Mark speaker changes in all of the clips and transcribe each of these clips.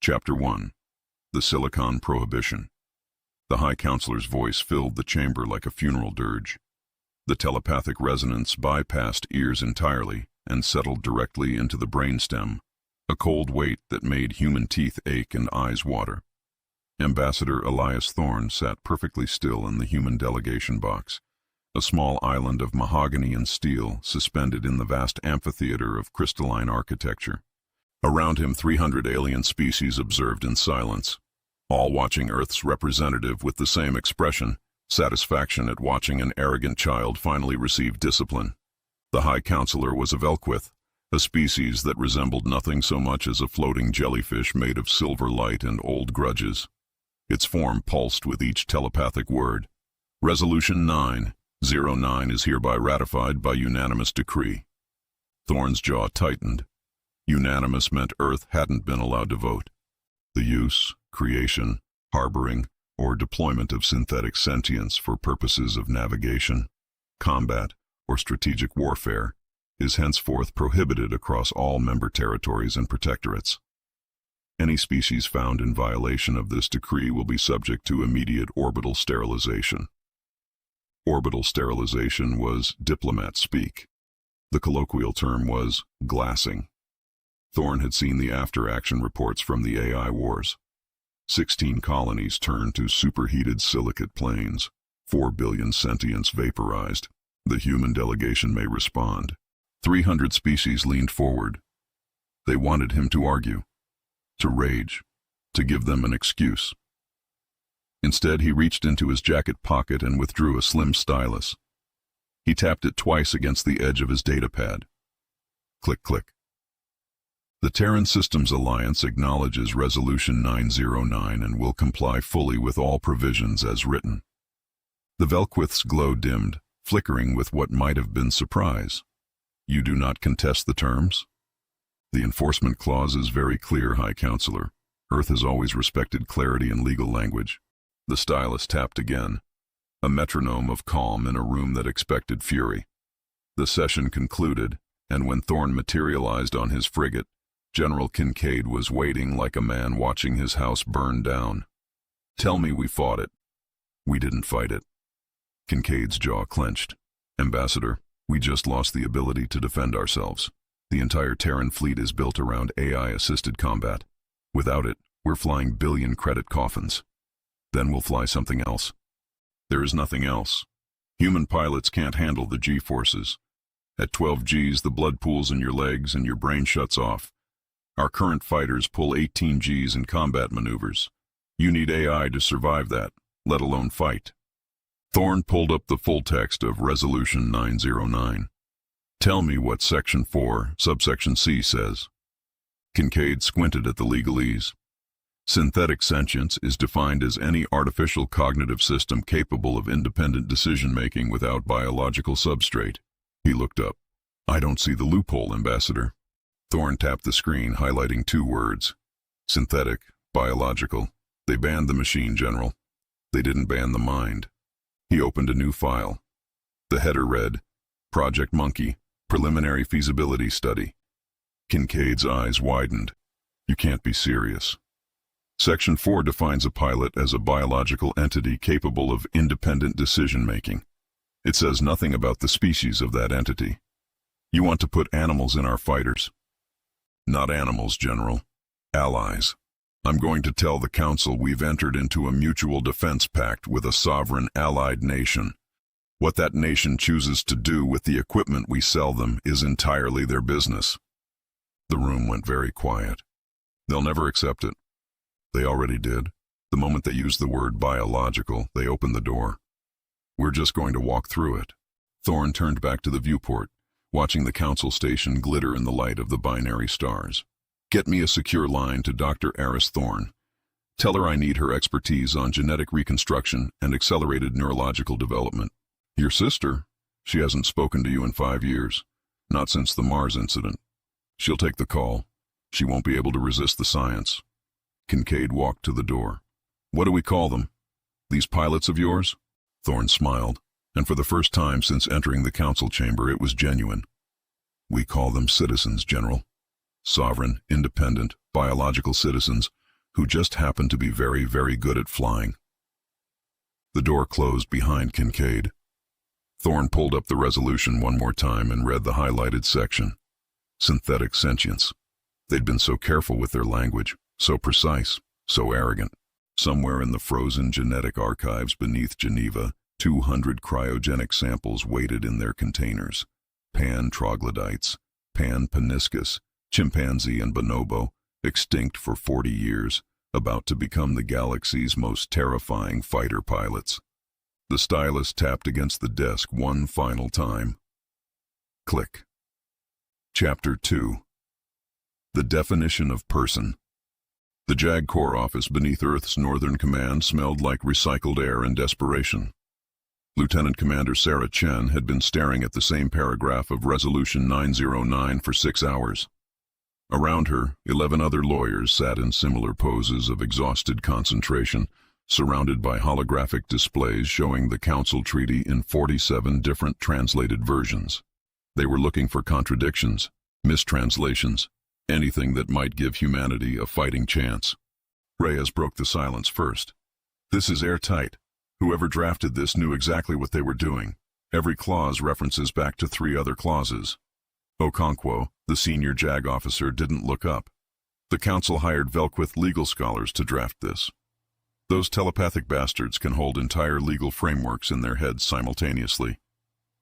Speaker 1: Chapter 1. The Silicon Prohibition. The High Counselor's voice filled the chamber like a funeral dirge. The telepathic resonance bypassed ears entirely and settled directly into the brainstem, a cold weight that made human teeth ache and eyes water. Ambassador Elias Thorne sat perfectly still in the human delegation box, a small island of mahogany and steel suspended in the vast amphitheater of crystalline architecture. Around him 300 alien species observed in silence, all watching Earth's representative with the same expression, satisfaction at watching an arrogant child finally receive discipline. The High Counselor was a Velquith, a species that resembled nothing so much as a floating jellyfish made of silver light and old grudges. Its form pulsed with each telepathic word. Resolution 909 is hereby ratified by unanimous decree. Thorne's jaw tightened. Unanimous meant Earth hadn't been allowed to vote. The use, creation, harboring, or deployment of synthetic sentience for purposes of navigation, combat, or strategic warfare is henceforth prohibited across all member territories and protectorates. Any species found in violation of this decree will be subject to immediate orbital sterilization. Orbital sterilization was diplomat speak. The colloquial term was glassing. Thorne had seen the after-action reports from the AI wars. 16 colonies turned to superheated silicate plains, 4 billion sentients vaporized. The human delegation may respond. 300 species leaned forward. They wanted him to argue, to rage, to give them an excuse. Instead, he reached into his jacket pocket and withdrew a slim stylus. He tapped it twice against the edge of his datapad. Click, click. The Terran Systems Alliance acknowledges Resolution 909 and will comply fully with all provisions as written. The Velquith's glow dimmed, flickering with what might have been surprise. You do not contest the terms? The enforcement clause is very clear, High Counselor. Earth has always respected clarity in legal language. The stylus tapped again, a metronome of calm in a room that expected fury. The session concluded, and when Thorne materialized on his frigate, General Kincaid was waiting like a man watching his house burn down. Tell me we fought it. We didn't fight it. Kincaid's jaw clenched. Ambassador, we just lost the ability to defend ourselves. The entire Terran fleet is built around AI-assisted combat. Without it, we're flying billion-credit coffins. Then we'll fly something else. There is nothing else. Human pilots can't handle the G-forces. At 12 Gs, the blood pools in your legs and your brain shuts off. Our current fighters pull 18 Gs in combat maneuvers. You need AI to survive that, let alone fight. Thorne pulled up the full text of Resolution 909. Tell me what Section 4, subsection C says. Kincaid squinted at the legalese. Synthetic sentience is defined as any artificial cognitive system capable of independent decision-making without biological substrate. He looked up. I don't see the loophole, Ambassador. Thorne tapped the screen, highlighting 2 words. Synthetic, biological. They banned the machine, General. They didn't ban the mind. He opened a new file. The header read, Project Monkey, Preliminary Feasibility Study. Kincaid's eyes widened. You can't be serious. Section 4 defines a pilot as a biological entity capable of independent decision-making. It says nothing about the species of that entity. You want to put animals in our fighters. Not animals, General. Allies. I'm going to tell the Council we've entered into a mutual defense pact with a sovereign allied nation. What that nation chooses to do with the equipment we sell them is entirely their business. The room went very quiet. They'll never accept it. They already did. The moment they used the word biological, they opened the door. We're just going to walk through it. Thorne turned back to the viewport, watching the Council station glitter in the light of the binary stars. Get me a secure line to Dr. Elias Thorne. Tell her I need her expertise on genetic reconstruction and accelerated neurological development. Your sister? She hasn't spoken to you in 5 years. Not since the Mars incident. She'll take the call. She won't be able to resist the science. Kincaid walked to the door. What do we call them? These pilots of yours? Thorne smiled, and for the first time since entering the Council chamber it was genuine. We call them citizens, General. Sovereign, independent, biological citizens who just happened to be very, very good at flying. The door closed behind Kincaid. Thorne pulled up the resolution one more time and read the highlighted section. Synthetic sentience. They'd been so careful with their language, so precise, so arrogant. Somewhere in the frozen genetic archives beneath Geneva, 200 cryogenic samples waited in their containers. Pan troglodytes, Pan paniscus, chimpanzee and bonobo, extinct for 40 years, about to become the galaxy's most terrifying fighter pilots. The stylus tapped against the desk one final time. Click. Chapter 2. The definition of person. The JAG Corps office beneath Earth's Northern Command smelled like recycled air and desperation. Lieutenant Commander Sarah Chen had been staring at the same paragraph of Resolution 909 for 6 hours. Around her, 11 other lawyers sat in similar poses of exhausted concentration, surrounded by holographic displays showing the Council Treaty in 47 different translated versions. They were looking for contradictions, mistranslations, anything that might give humanity a fighting chance. Reyes broke the silence first. This is airtight. Whoever drafted this knew exactly what they were doing. Every clause references back to 3 other clauses. Okonkwo, the senior JAG officer, didn't look up. The council hired Velquith legal scholars to draft this. Those telepathic bastards can hold entire legal frameworks in their heads simultaneously.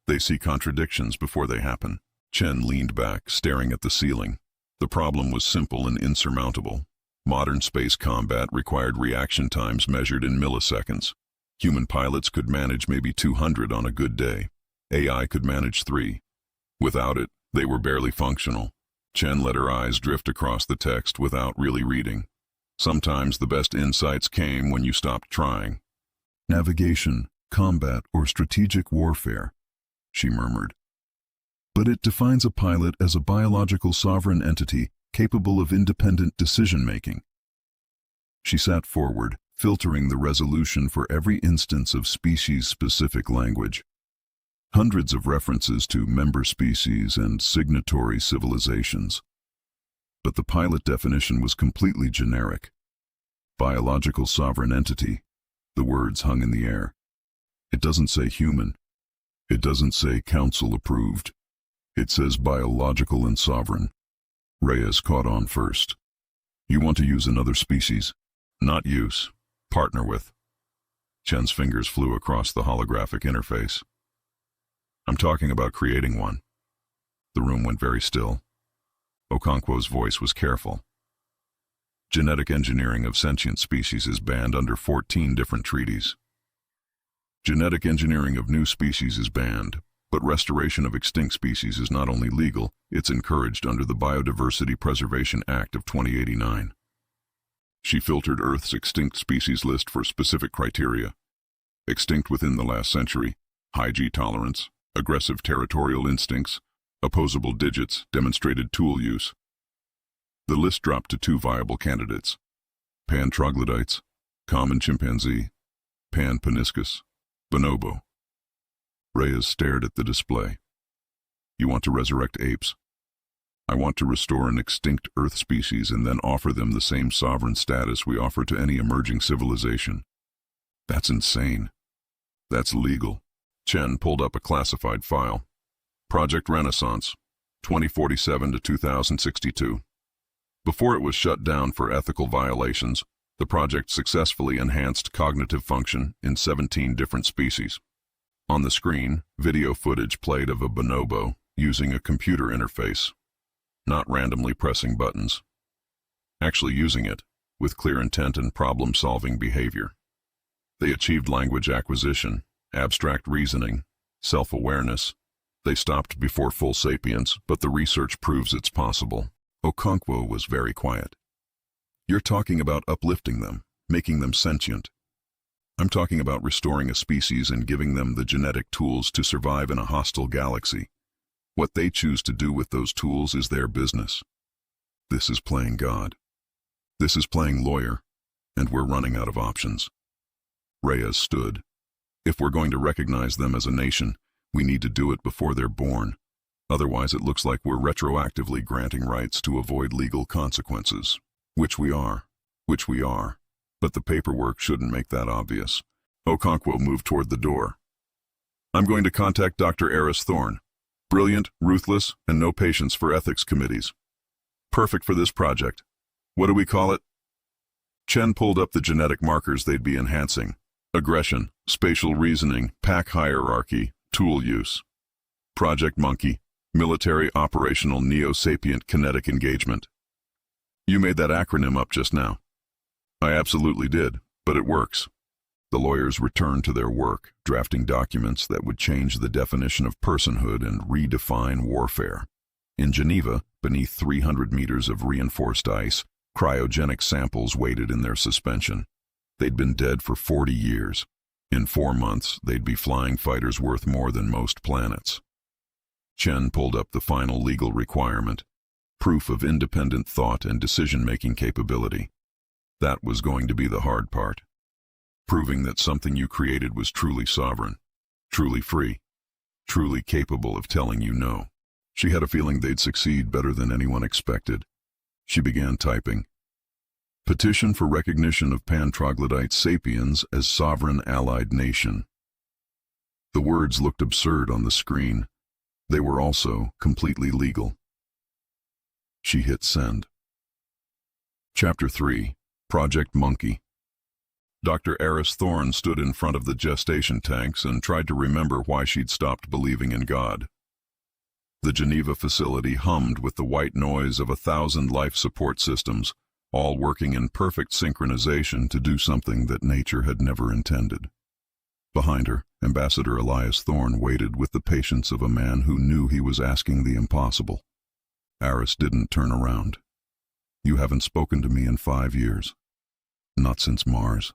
Speaker 1: They see contradictions before they happen. Chen leaned back, staring at the ceiling. The problem was simple and insurmountable. Modern space combat required reaction times measured in milliseconds. Human pilots could manage maybe 200 on a good day. AI could manage 3. Without it, they were barely functional. Chen let her eyes drift across the text without really reading. Sometimes the best insights came when you stopped trying. Navigation, combat, or strategic warfare, she murmured. But it defines a pilot as a biological sovereign entity capable of independent decision-making. She sat forward, filtering the resolution for every instance of species-specific language. Hundreds of references to member species and signatory civilizations. But the pilot definition was completely generic. Biological sovereign entity. The words hung in the air. It doesn't say human. It doesn't say council approved. It says biological and sovereign. Reyes caught on first. You want to use another species? Not use. Partner with. Chen's fingers flew across the holographic interface. I'm talking about creating one. The room went very still. Okonkwo's voice was careful. Genetic engineering of sentient species is banned under 14 different treaties. Genetic engineering of new species is banned, but restoration of extinct species is not only legal, it's encouraged under the Biodiversity Preservation Act of 2089. She filtered Earth's extinct species list for specific criteria. Extinct within the last century, high G tolerance, aggressive territorial instincts, opposable digits, demonstrated tool use. The list dropped to 2 viable candidates: Pan troglodytes, common chimpanzee, Pan paniscus, bonobo. Reyes stared at the display. You want to resurrect apes? I want to restore an extinct Earth species and then offer them the same sovereign status we offer to any emerging civilization. That's insane. That's legal. Chen pulled up a classified file. Project Renaissance, 2047 to 2062. Before it was shut down for ethical violations, the project successfully enhanced cognitive function in 17 different species. On the screen, video footage played of a bonobo using a computer interface, not randomly pressing buttons, actually using it with clear intent and problem-solving behavior. They achieved language acquisition, abstract reasoning, self-awareness. They stopped before full sapience, but the research proves it's possible. Okonkwo was very quiet. You're talking about uplifting them, making them sentient. I'm talking about restoring a species and giving them the genetic tools to survive in a hostile galaxy. What they choose to do with those tools is their business. This is playing God. This is playing lawyer, and we're running out of options. Reyes stood. If we're going to recognize them as a nation, we need to do it before they're born. Otherwise, it looks like we're retroactively granting rights to avoid legal consequences, which we are. which we are, but the paperwork shouldn't make that obvious. Okonkwo moved toward the door. I'm going to contact Dr. Elias Thorne. Brilliant, ruthless, and no patience for ethics committees. Perfect for this project. What do we call it? Chen pulled up the genetic markers they'd be enhancing. Aggression, spatial reasoning, pack hierarchy, tool use. Project Monkey, military operational neo-sapient kinetic engagement. You made that acronym up just now. I absolutely did, but it works. The lawyers returned to their work, drafting documents that would change the definition of personhood and redefine warfare. In Geneva, beneath 300 meters of reinforced ice, cryogenic samples waited in their suspension. They'd been dead for 40 years. In 4 months, they'd be flying fighters worth more than most planets. Chen pulled up the final legal requirement, proof of independent thought and decision-making capability. That was going to be the hard part. Proving that something you created was truly sovereign, truly free, truly capable of telling you no. She had a feeling they'd succeed better than anyone expected. She began typing. Petition for recognition of pan-troglodyte sapiens as sovereign allied nation. The words looked absurd on the screen. They were also completely legal. She hit send. Chapter 3. Project Monkey. Dr. Elias Thorne stood in front of the gestation tanks and tried to remember why she'd stopped believing in God. The Geneva facility hummed with the white noise of 1,000 life support systems, all working in perfect synchronization to do something that nature had never intended. Behind her, Ambassador Elias Thorne waited with the patience of a man who knew he was asking the impossible. Aris didn't turn around. You haven't spoken to me in 5 years. Not since Mars.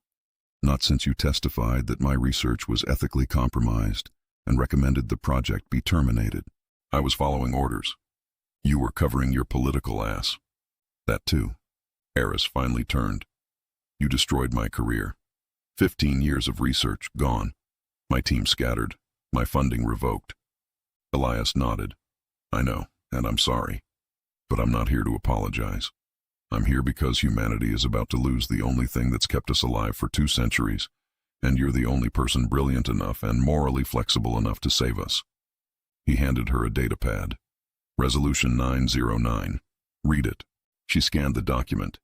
Speaker 1: Not since you testified that my research was ethically compromised and recommended the project be terminated. I was following orders. You were covering your political ass. That too. Aris finally turned. You destroyed my career. 15 years of research gone. My team scattered. My funding revoked. Elias nodded. I know, and I'm sorry. But I'm not here to apologize. I'm here because humanity is about to lose the only thing that's kept us alive for 2 centuries, and you're the only person brilliant enough and morally flexible enough to save us. He handed her a datapad. Resolution 909. Read it. She scanned the document.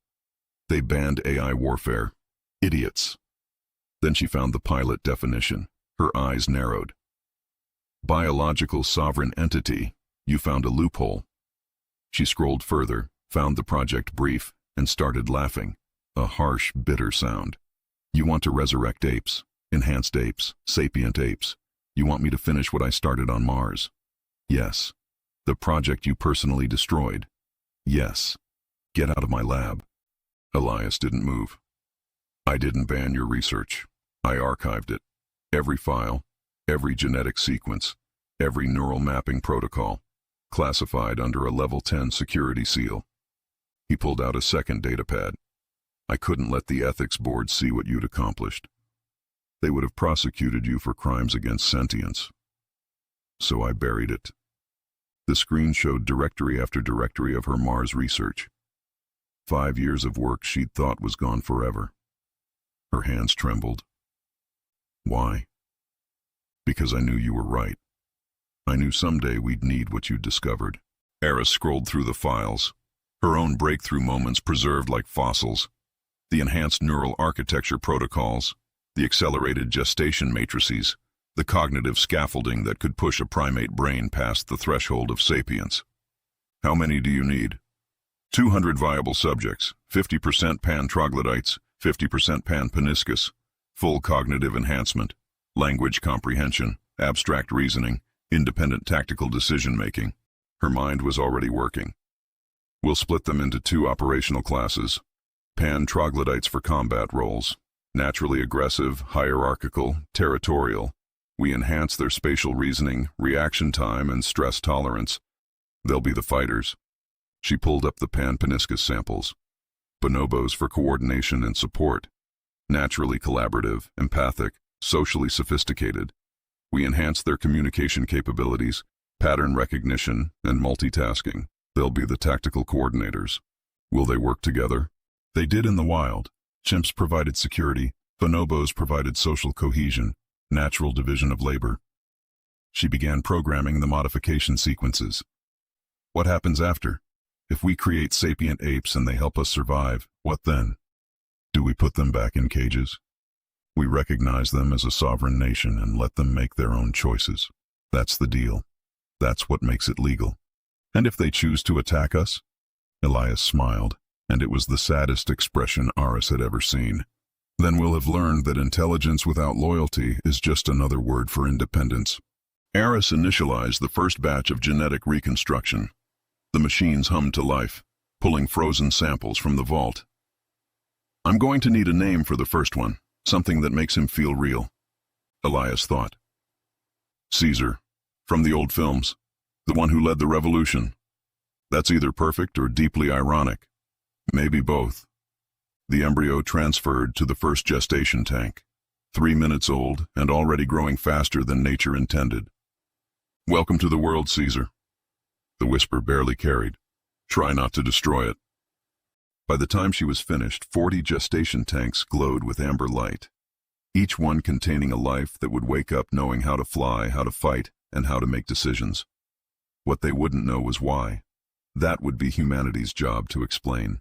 Speaker 1: They banned AI warfare. Idiots. Then she found the pilot definition. Her eyes narrowed. Biological sovereign entity. You found a loophole. She scrolled further, found the project brief, and started laughing. A harsh, bitter sound. You want to resurrect apes, enhanced apes, sapient apes. You want me to finish what I started on Mars? Yes. The project you personally destroyed? Yes. Get out of my lab. Elias didn't move. I didn't ban your research. I archived it. Every file, every genetic sequence, every neural mapping protocol, classified under a level 10 security seal. He pulled out a second datapad. I couldn't let the ethics board see what you'd accomplished. They would have prosecuted you for crimes against sentience. So I buried it. The screen showed directory after directory of her Mars research. 5 years of work she'd thought was gone forever. Her hands trembled. Why? Because I knew you were right. I knew someday we'd need what you'd discovered. Aris scrolled through the files, her own breakthrough moments preserved like fossils, the enhanced neural architecture protocols, the accelerated gestation matrices, the cognitive scaffolding that could push a primate brain past the threshold of sapience. How many do you need? 200 viable subjects, 50% pan-troglodytes, 50% pan-paniscus, full cognitive enhancement, language comprehension, abstract reasoning, independent tactical decision-making. Her mind was already working. We'll split them into 2 operational classes. Pan-troglodytes for combat roles. Naturally aggressive, hierarchical, territorial. We enhance their spatial reasoning, reaction time, and stress tolerance. They'll be the fighters. She pulled up the pan-paniscus samples. Bonobos for coordination and support. Naturally collaborative, empathic, socially sophisticated. We enhance their communication capabilities, pattern recognition, and multitasking. They'll be the tactical coordinators. Will they work together? They did in the wild. Chimps provided security, bonobos provided social cohesion, natural division of labor. She began programming the modification sequences. What happens after? If we create sapient apes and they help us survive, what then? Do we put them back in cages? We recognize them as a sovereign nation and let them make their own choices. That's the deal. That's what makes it legal. And if they choose to attack us? Elias smiled, and it was the saddest expression Aris had ever seen. Then we'll have learned that intelligence without loyalty is just another word for independence. Aris initialized the first batch of genetic reconstruction. The machines hummed to life, pulling frozen samples from the vault. I'm going to need a name for the first one, something that makes him feel real, Elias thought. Caesar, from the old films, the one who led the revolution. That's either perfect or deeply ironic. Maybe both. The embryo transferred to the first gestation tank, 3 minutes old and already growing faster than nature intended. Welcome to the world, Caesar. The whisper barely carried. Try not to destroy it. By the time she was finished, 40 gestation tanks glowed with amber light, each one containing a life that would wake up knowing how to fly, how to fight, and how to make decisions. What they wouldn't know was why. That would be humanity's job to explain.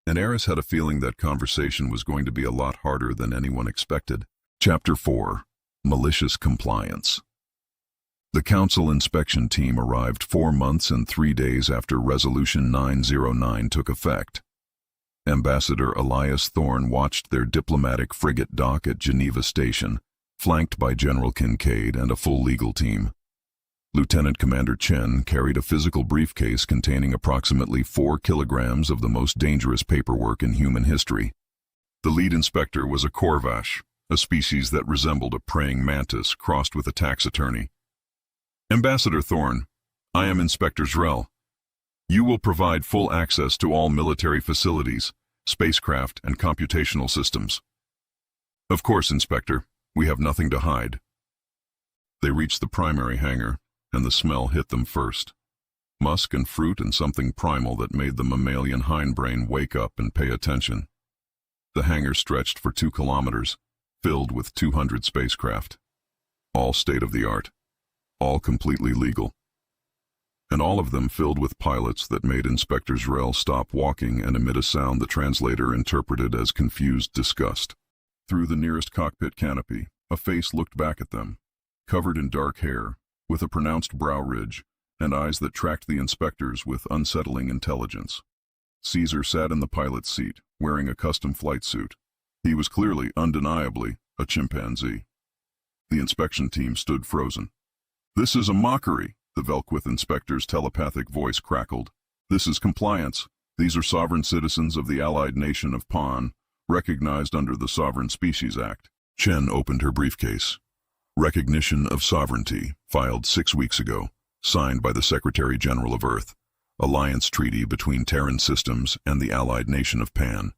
Speaker 1: And Aris had a feeling that conversation was going to be a lot harder than anyone expected. Chapter 4. Malicious Compliance. The Council inspection team arrived 4 months and 3 days after Resolution 909 took effect. Ambassador Elias Thorne watched their diplomatic frigate dock at Geneva Station, flanked by General Kincaid and a full legal team. Lieutenant Commander Chen carried a physical briefcase containing approximately 4 kilograms of the most dangerous paperwork in human history. The lead inspector was a corvash, a species that resembled a praying mantis crossed with a tax attorney. Ambassador Thorne, I am Inspector Zrel. You will provide full access to all military facilities, spacecraft, and computational systems. Of course, Inspector, we have nothing to hide. They reached the primary hangar, and the smell hit them first. Musk and fruit and something primal that made the mammalian hindbrain wake up and pay attention. The hangar stretched for 2 kilometers, filled with 200 spacecraft. All state-of-the-art, all completely legal. And all of them filled with pilots that made Inspector Zrel stop walking and emit a sound the translator interpreted as confused disgust. Through the nearest cockpit canopy, a face looked back at them, covered in dark hair, with a pronounced brow ridge, and eyes that tracked the inspectors with unsettling intelligence. Caesar sat in the pilot's seat, wearing a custom flight suit. He was clearly, undeniably, a chimpanzee. The inspection team stood frozen. This is a mockery, the Velquith inspector's telepathic voice crackled. This is compliance. These are sovereign citizens of the allied nation of Pan, recognized under the Sovereign Species Act. Chen opened her briefcase. Recognition of sovereignty, filed 6 weeks ago, signed by the Secretary-General of Earth. Alliance treaty between Terran systems and the allied nation of Pan.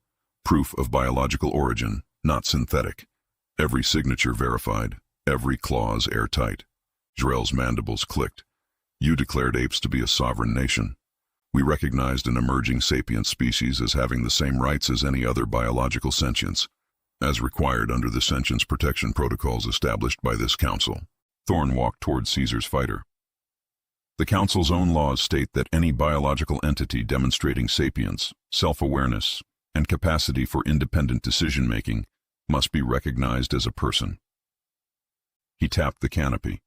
Speaker 1: Proof of biological origin, not synthetic. Every signature verified, every clause airtight. Zrel's mandibles clicked. You declared apes to be a sovereign nation. We recognized an emerging sapient species as having the same rights as any other biological sentience, as required under the sentience protection protocols established by this council. Thorne walked toward Caesar's fighter. The council's own laws state that any biological entity demonstrating sapience, self-awareness, and capacity for independent decision-making must be recognized as a person. He tapped the canopy.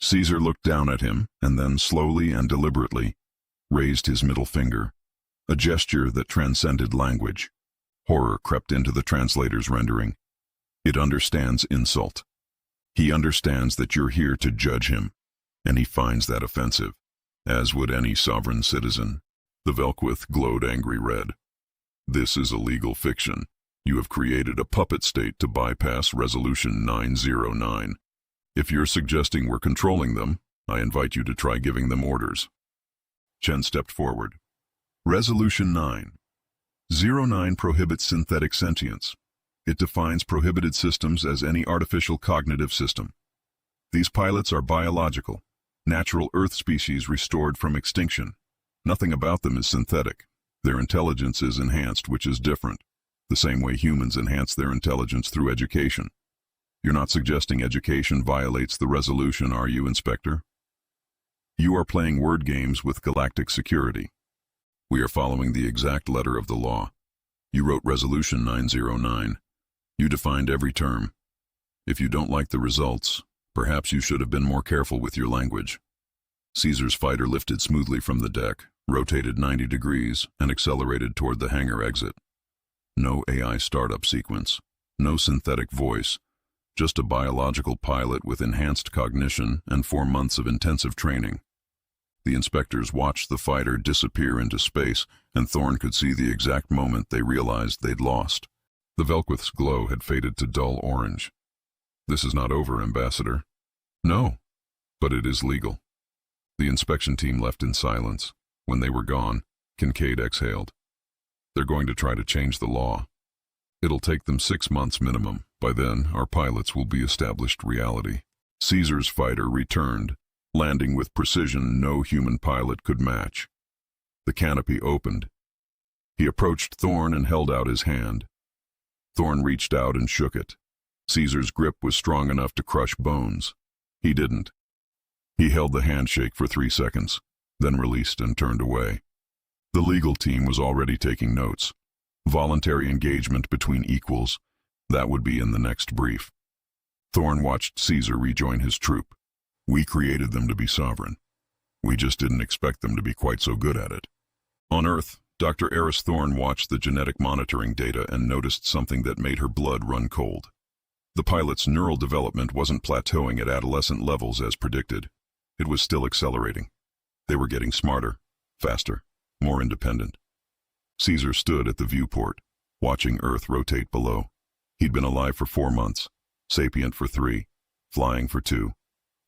Speaker 1: Caesar looked down at him, and then slowly and deliberately raised his middle finger, a gesture that transcended language. Horror crept into the translator's rendering. It understands insult. He understands that you're here to judge him, and he finds that offensive, as would any sovereign citizen. The Velquith glowed angry red. This is a legal fiction. You have created a puppet state to bypass Resolution 909. If you're suggesting we're controlling them, I invite you to try giving them orders. Chen stepped forward. Resolution 909 prohibits synthetic sentience. It defines prohibited systems as any artificial cognitive system. These pilots are biological, natural Earth species restored from extinction. Nothing about them is synthetic. Their intelligence is enhanced, which is different. The same way humans enhance their intelligence through education. You're not suggesting education violates the resolution, are you, Inspector? You are playing word games with galactic security. We are following the exact letter of the law. You wrote Resolution 909. You defined every term. If you don't like the results, perhaps you should have been more careful with your language. Caesar's fighter lifted smoothly from the deck, rotated 90 degrees, and accelerated toward the hangar exit. No AI startup sequence, no synthetic voice, just a biological pilot with enhanced cognition and 4 months of intensive training. The inspectors watched the fighter disappear into space, and Thorne could see the exact moment they realized they'd lost. The Velquith's glow had faded to dull orange. This is not over, Ambassador. No, but it is legal. The inspection team left in silence. When they were gone, Kincaid exhaled. They're going to try to change the law. It'll take them 6 months minimum. By then, our pilots will be established reality. Caesar's fighter returned, landing with precision no human pilot could match. The canopy opened. He approached Thorne and held out his hand. Thorne reached out and shook it. Caesar's grip was strong enough to crush bones. He didn't. He held the handshake for 3 seconds, then released and turned away. The legal team was already taking notes. Voluntary engagement between equals, that would be in the next brief. Thorne watched Caesar rejoin his troop. We created them to be sovereign. We just didn't expect them to be quite so good at it. On Earth, Dr. Elias Thorne watched the genetic monitoring data and noticed something that made her blood run cold. The pilot's neural development wasn't plateauing at adolescent levels as predicted. It was still accelerating. They were getting smarter, faster, more independent. Caesar stood at the viewport, watching Earth rotate below. He'd been alive for 4 months, sapient for 3, flying for 2,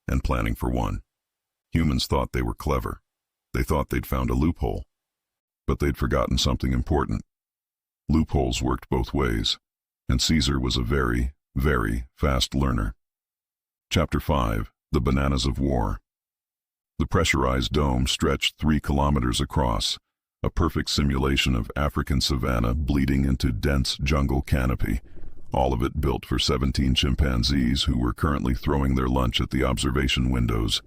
Speaker 1: and planning for 1. Humans thought they were clever. They thought they'd found a loophole. But they'd forgotten something important. Loopholes worked both ways, and Caesar was a very, very fast learner. Chapter 5, The Bananas of War. The pressurized dome stretched 3 kilometers across, a perfect simulation of African savanna bleeding into dense jungle canopy, all of it built for 17 chimpanzees who were currently throwing their lunch at the observation windows.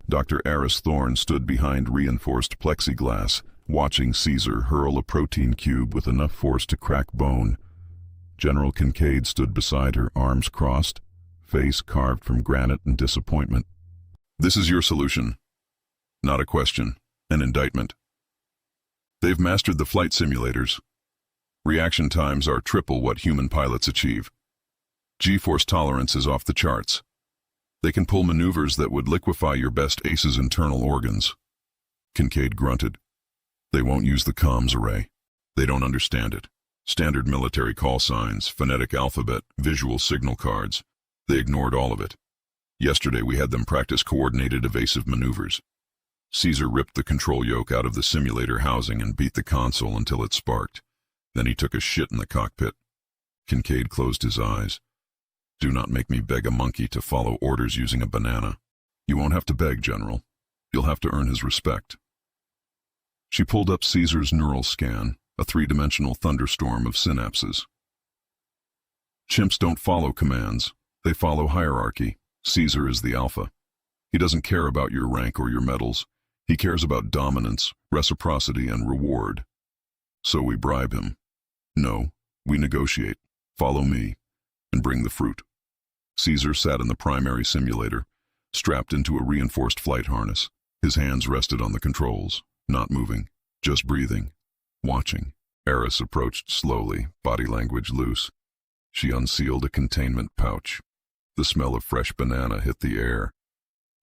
Speaker 1: Dr. Elias Thorne stood behind reinforced plexiglass, watching Caesar hurl a protein cube with enough force to crack bone. General Kincaid stood beside her, arms crossed, face carved from granite and disappointment. This is your solution. Not a question, an indictment. They've mastered the flight simulators. Reaction times are triple what human pilots achieve. G-force tolerance is off the charts. They can pull maneuvers that would liquefy your best ace's internal organs. Kincaid grunted. They won't use the comms array. They don't understand it. Standard military call signs, phonetic alphabet, visual signal cards. They ignored all of it. Yesterday we had them practice coordinated evasive maneuvers. Caesar ripped the control yoke out of the simulator housing and beat the console until it sparked. Then he took a shit in the cockpit. Kincaid closed his eyes. Do not make me beg a monkey to follow orders using a banana. You won't have to beg, General. You'll have to earn his respect. She pulled up Caesar's neural scan, a 3-dimensional thunderstorm of synapses. Chimps don't follow commands. They follow hierarchy. Caesar is the alpha. He doesn't care about your rank or your medals. He cares about dominance, reciprocity, and reward. So we bribe him. No, we negotiate. Follow me, and bring the fruit. Caesar sat in the primary simulator, strapped into a reinforced flight harness. His hands rested on the controls, not moving, just breathing, watching. Eris approached slowly, body language loose. She unsealed a containment pouch. The smell of fresh banana hit the air.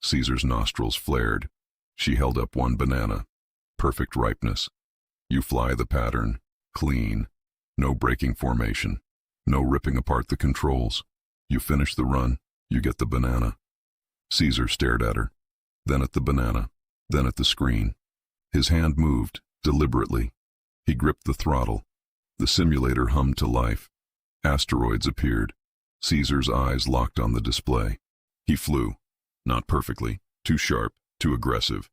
Speaker 1: Caesar's nostrils flared. She held up one banana. Perfect ripeness. You fly the pattern, clean, no breaking formation, no ripping apart the controls. You finish the run, you get the banana. Caesar stared at her, then at the banana, then at the screen. His hand moved, deliberately. He gripped the throttle. The simulator hummed to life. Asteroids appeared. Caesar's eyes locked on the display. He flew. Not perfectly, too sharp, too aggressive.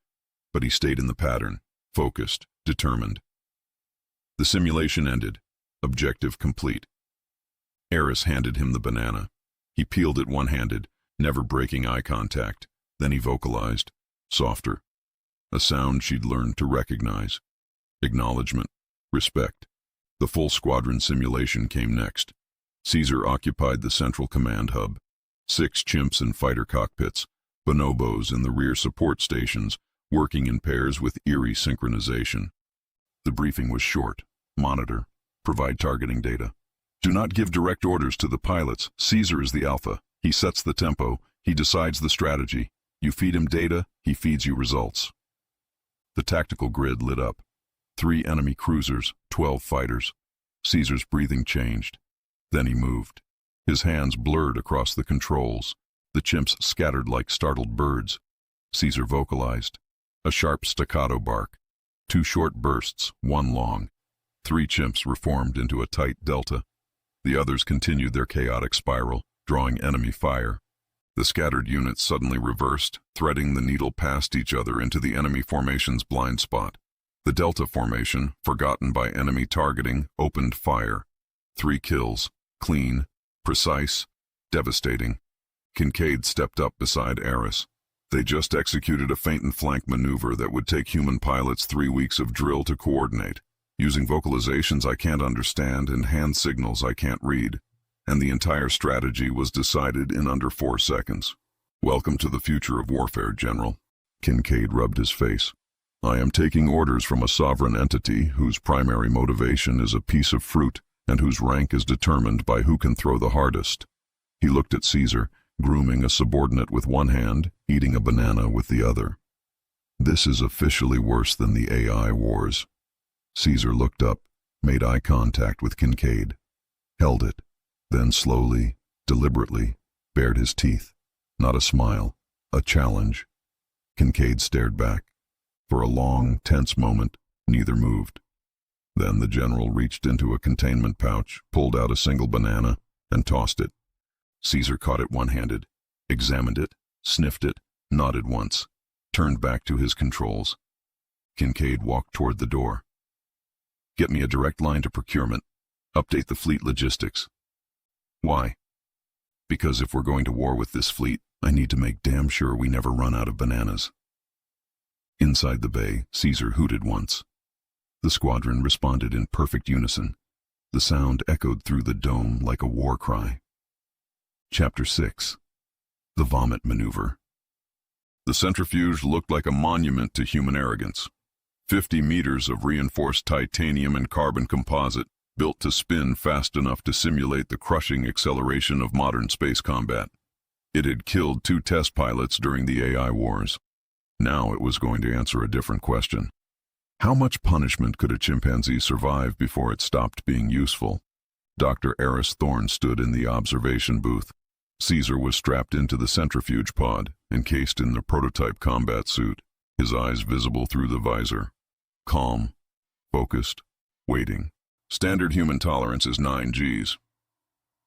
Speaker 1: But he stayed in the pattern, focused, determined. The simulation ended. Objective complete. Eris handed him the banana. He peeled it one-handed, never breaking eye contact. Then he vocalized, softer. A sound she'd learned to recognize. Acknowledgement. Respect. The full squadron simulation came next. Caesar occupied the central command hub. 6 chimps in fighter cockpits, bonobos in the rear support stations, working in pairs with eerie synchronization. The briefing was short. Monitor. Provide targeting data. Do not give direct orders to the pilots. Caesar is the alpha. He sets the tempo. He decides the strategy. You feed him data, he feeds you results. The tactical grid lit up. 3 enemy cruisers, 12 fighters. Caesar's breathing changed. Then he moved. His hands blurred across the controls. The chimps scattered like startled birds. Caesar vocalized. A sharp staccato bark. 2 short bursts, 1 long. 3 chimps reformed into a tight delta. The others continued their chaotic spiral, drawing enemy fire. The scattered units suddenly reversed, threading the needle past each other into the enemy formation's blind spot. The Delta formation, forgotten by enemy targeting, opened fire. 3 kills, clean, precise, devastating. Kincaid stepped up beside Eris. They just executed a feint and flank maneuver that would take human pilots 3 weeks of drill to coordinate, using vocalizations I can't understand and hand signals I can't read. And the entire strategy was decided in under 4 seconds. Welcome to the future of warfare, General. Kincaid rubbed his face. I am taking orders from a sovereign entity whose primary motivation is a piece of fruit and whose rank is determined by who can throw the hardest. He looked at Caesar, grooming a subordinate with one hand, eating a banana with the other. This is officially worse than the AI wars. Caesar looked up, made eye contact with Kincaid, held it. Then slowly, deliberately, bared his teeth. Not a smile, a challenge. Kincaid stared back. For a long, tense moment, neither moved. Then the general reached into a containment pouch, pulled out a single banana, and tossed it. Caesar caught it one-handed, examined it, sniffed it, nodded once, turned back to his controls. Kincaid walked toward the door. Get me a direct line to procurement. Update the fleet logistics. Why? Because if we're going to war with this fleet, I need to make damn sure we never run out of bananas. Inside the bay, Caesar hooted once. The squadron responded in perfect unison. The sound echoed through the dome like a war cry. Chapter 6. The Vomit Maneuver. The centrifuge looked like a monument to human arrogance. 50 meters of reinforced titanium and carbon composite, built to spin fast enough to simulate the crushing acceleration of modern space combat. It had killed 2 test pilots during the AI wars. Now it was going to answer a different question. How much punishment could a chimpanzee survive before it stopped being useful? Dr. Elias Thorne stood in the observation booth. Caesar was strapped into the centrifuge pod, encased in the prototype combat suit, his eyes visible through the visor. Calm, focused, waiting. Standard human tolerance is 9 Gs.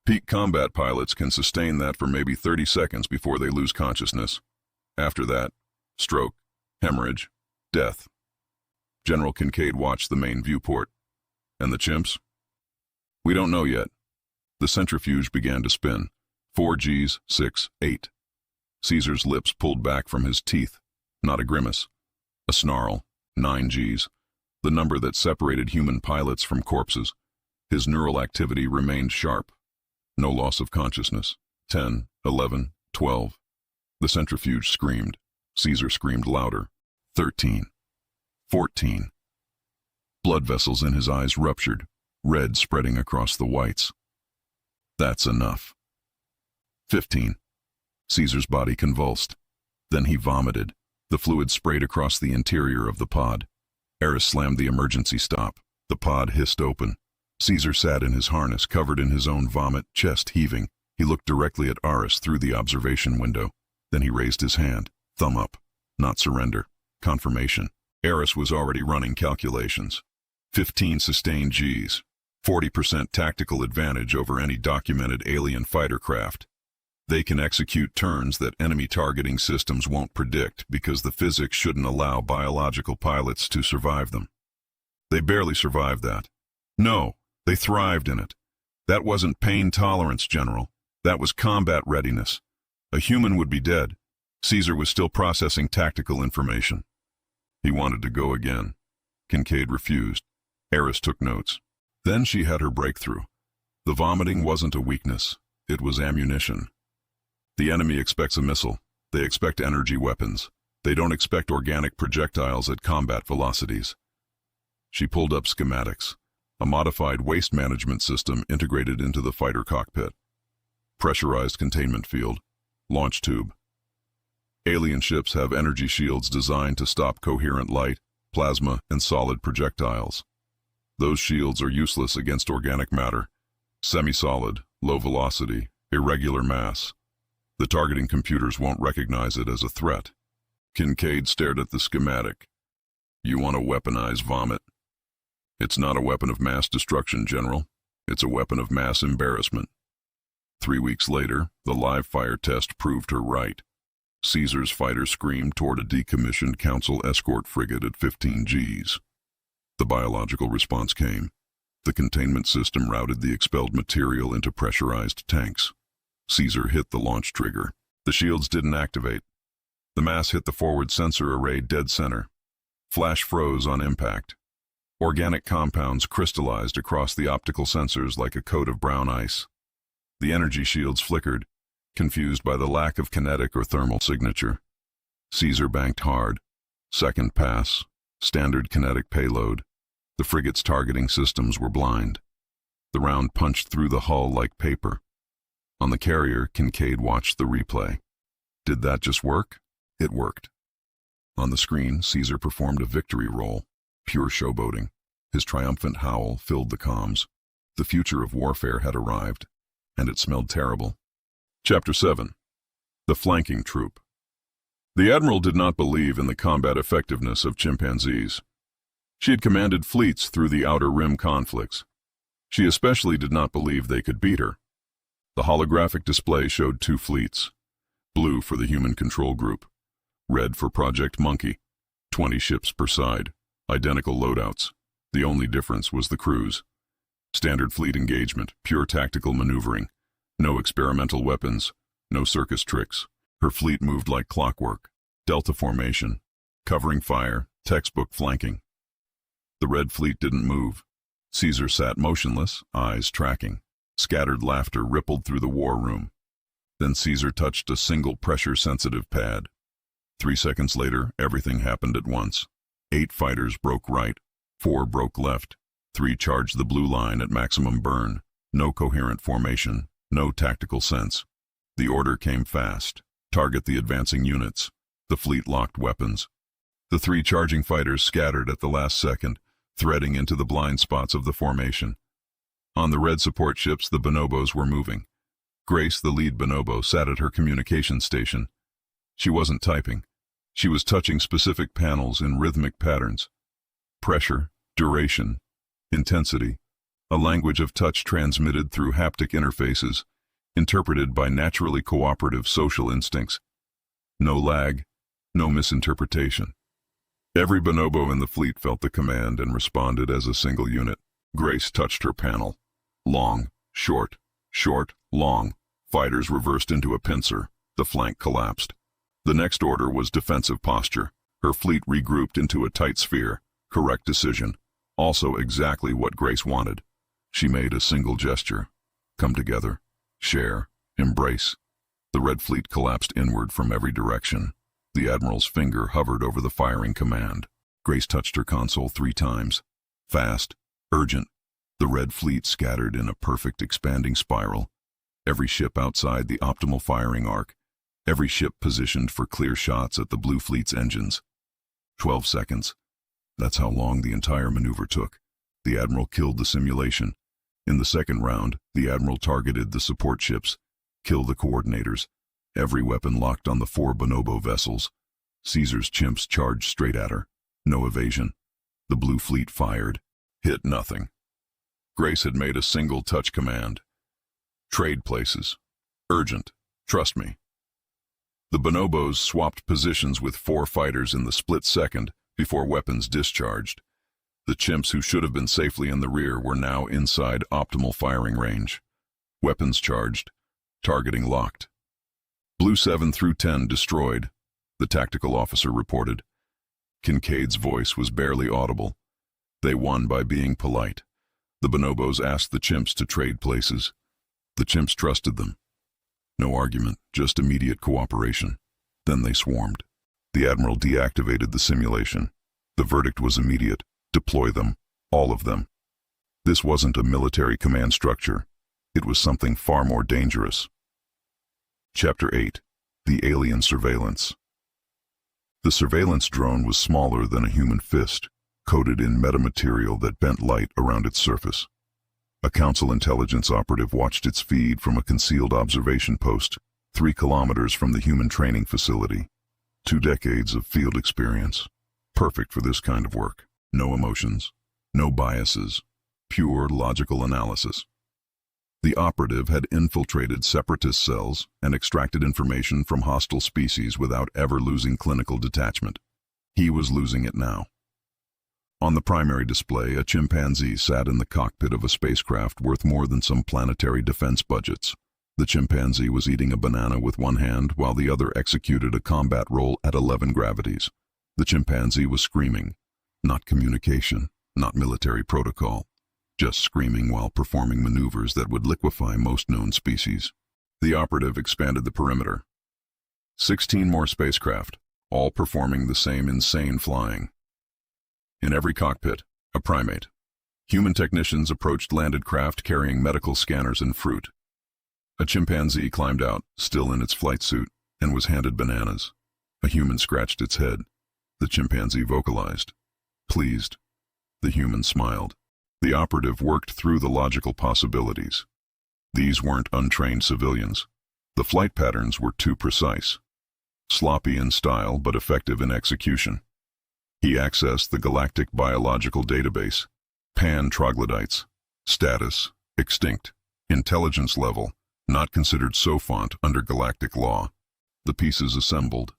Speaker 1: Peak combat pilots can sustain that for maybe 30 seconds before they lose consciousness. After that, stroke, hemorrhage, death. General Kincaid watched the main viewport. And the chimps? We don't know yet. The centrifuge began to spin. 4 Gs, 6, 8. Caesar's lips pulled back from his teeth. Not a grimace. A snarl. 9 Gs. The number that separated human pilots from corpses. His neural activity remained sharp. No loss of consciousness. 10, 11, 12. The centrifuge screamed. Caesar screamed louder. 13. 14. Blood vessels in his eyes ruptured, red spreading across the whites. That's enough. 15. Caesar's body convulsed. Then he vomited. The fluid sprayed across the interior of the pod. Eris slammed the emergency stop. The pod hissed open. Caesar sat in his harness, covered in his own vomit, chest heaving. He looked directly at Eris through the observation window. Then he raised his hand. Thumb up. Not surrender. Confirmation. Eris was already running calculations. 15 sustained Gs. 40% tactical advantage over any documented alien fighter craft. They can execute turns that enemy targeting systems won't predict because the physics shouldn't allow biological pilots to survive them. They barely survived that. No, they thrived in it. That wasn't pain tolerance, General. That was combat readiness. A human would be dead. Caesar was still processing tactical information. He wanted to go again. Kincaid refused. Eris took notes. Then she had her breakthrough. The vomiting wasn't a weakness. It was ammunition. The enemy expects a missile. They expect energy weapons. They don't expect organic projectiles at combat velocities. She pulled up schematics. A modified waste management system integrated into the fighter cockpit. Pressurized containment field. Launch tube. Alien ships have energy shields designed to stop coherent light, plasma, and solid projectiles. Those shields are useless against organic matter. Semi-solid, low velocity, irregular mass. The targeting computers won't recognize it as a threat. Kincaid stared at the schematic. You want to weaponize vomit? It's not a weapon of mass destruction, General. It's a weapon of mass embarrassment. 3 weeks later, the live fire test proved her right. Caesar's fighter screamed toward a decommissioned Council escort frigate at 15 Gs. The biological response came. The containment system routed the expelled material into pressurized tanks. Caesar hit the launch trigger. The shields didn't activate. The mass hit the forward sensor array dead center. Flash froze on impact. Organic compounds crystallized across the optical sensors like a coat of brown ice. The energy shields flickered, confused by the lack of kinetic or thermal signature. Caesar banked hard. Second pass. Standard kinetic payload. The frigate's targeting systems were blind. The round punched through the hull like paper. On the carrier, Kincaid watched the replay. Did that just work? It worked. On the screen, Caesar performed a victory roll. Pure showboating. His triumphant howl filled the comms. The future of warfare had arrived, and it smelled terrible. Chapter 7. The Flanking Troop. The Admiral did not believe in the combat effectiveness of chimpanzees. She had commanded fleets through the Outer Rim conflicts. She especially did not believe they could beat her. The holographic display showed 2 fleets. Blue for the Human Control Group. Red for Project Monkey. 20 ships per side. Identical loadouts. The only difference was the crews. Standard fleet engagement, pure tactical maneuvering. No experimental weapons, no circus tricks. Her fleet moved like clockwork. Delta formation, covering fire, textbook flanking. The red fleet didn't move. Caesar sat motionless, eyes tracking. Scattered laughter rippled through the war room. Then Caesar touched a single pressure-sensitive pad. 3 seconds later, everything happened at once. 8 fighters broke right, 4 broke left. 3 charged the blue line at maximum burn. No coherent formation, no tactical sense. The order came fast. Target the advancing units. The fleet locked weapons. The 3 charging fighters scattered at the last second, threading into the blind spots of the formation. On the red support ships, the bonobos were moving. Grace, the lead bonobo, sat at her communication station. She wasn't typing. She was touching specific panels in rhythmic patterns. Pressure, duration, intensity, a language of touch transmitted through haptic interfaces, interpreted by naturally cooperative social instincts. No lag, no misinterpretation. Every bonobo in the fleet felt the command and responded as a single unit. Grace touched her panel. Long, short, short, long. Fighters reversed into a pincer. The flank collapsed. The next order was defensive posture. Her fleet regrouped into a tight sphere. Correct decision. Also exactly what Grace wanted. She made a single gesture. Come together. Share. Embrace. The red fleet collapsed inward from every direction. The Admiral's finger hovered over the firing command. Grace touched her console 3 times. Fast. Urgent. The red fleet scattered in a perfect expanding spiral. Every ship outside the optimal firing arc. Every ship positioned for clear shots at the blue fleet's engines. 12 seconds. That's how long the entire maneuver took. The Admiral killed the simulation. In the second round, the Admiral targeted the support ships. Killed the coordinators. Every weapon locked on the 4 bonobo vessels. Caesar's chimps charged straight at her. No evasion. The blue fleet fired. Hit nothing. Grace had made a single touch command. Trade places. Urgent. Trust me. The bonobos swapped positions with 4 fighters in the split second before weapons discharged. The chimps who should have been safely in the rear were now inside optimal firing range. Weapons charged. Targeting locked. Blue 7 through 10 destroyed, the tactical officer reported. Kincaid's voice was barely audible. They won by being polite. The bonobos asked the chimps to trade places. The chimps trusted them. No argument, just immediate cooperation. Then they swarmed. The admiral deactivated the simulation. The verdict was immediate. Deploy them, all of them. This wasn't a military command structure. It was something far more dangerous. Chapter 8. The Alien Surveillance. The surveillance drone was smaller than a human fist, coated in metamaterial that bent light around its surface. A Council intelligence operative watched its feed from a concealed observation post, 3 kilometers from the human training facility. 2 decades of field experience. Perfect for this kind of work. No emotions, no biases, pure logical analysis. The operative had infiltrated separatist cells and extracted information from hostile species without ever losing clinical detachment. He was losing it now. On the primary display, a chimpanzee sat in the cockpit of a spacecraft worth more than some planetary defense budgets. The chimpanzee was eating a banana with one hand while the other executed a combat role at 11 gravities. The chimpanzee was screaming. Not communication, not military protocol. Just screaming while performing maneuvers that would liquefy most known species. The operative expanded the perimeter. 16 more spacecraft, all performing the same insane flying. In every cockpit, a primate. Human technicians approached landed craft carrying medical scanners and fruit. A chimpanzee climbed out, still in its flight suit, and was handed bananas. A human scratched its head. The chimpanzee vocalized. Pleased. The human smiled. The operative worked through the logical possibilities. These weren't untrained civilians. The flight patterns were too precise. Sloppy in style, but effective in execution. He accessed the Galactic Biological Database. Pan-troglodytes. Status, extinct. Intelligence level, not considered SOFONT under galactic law. The pieces assembled.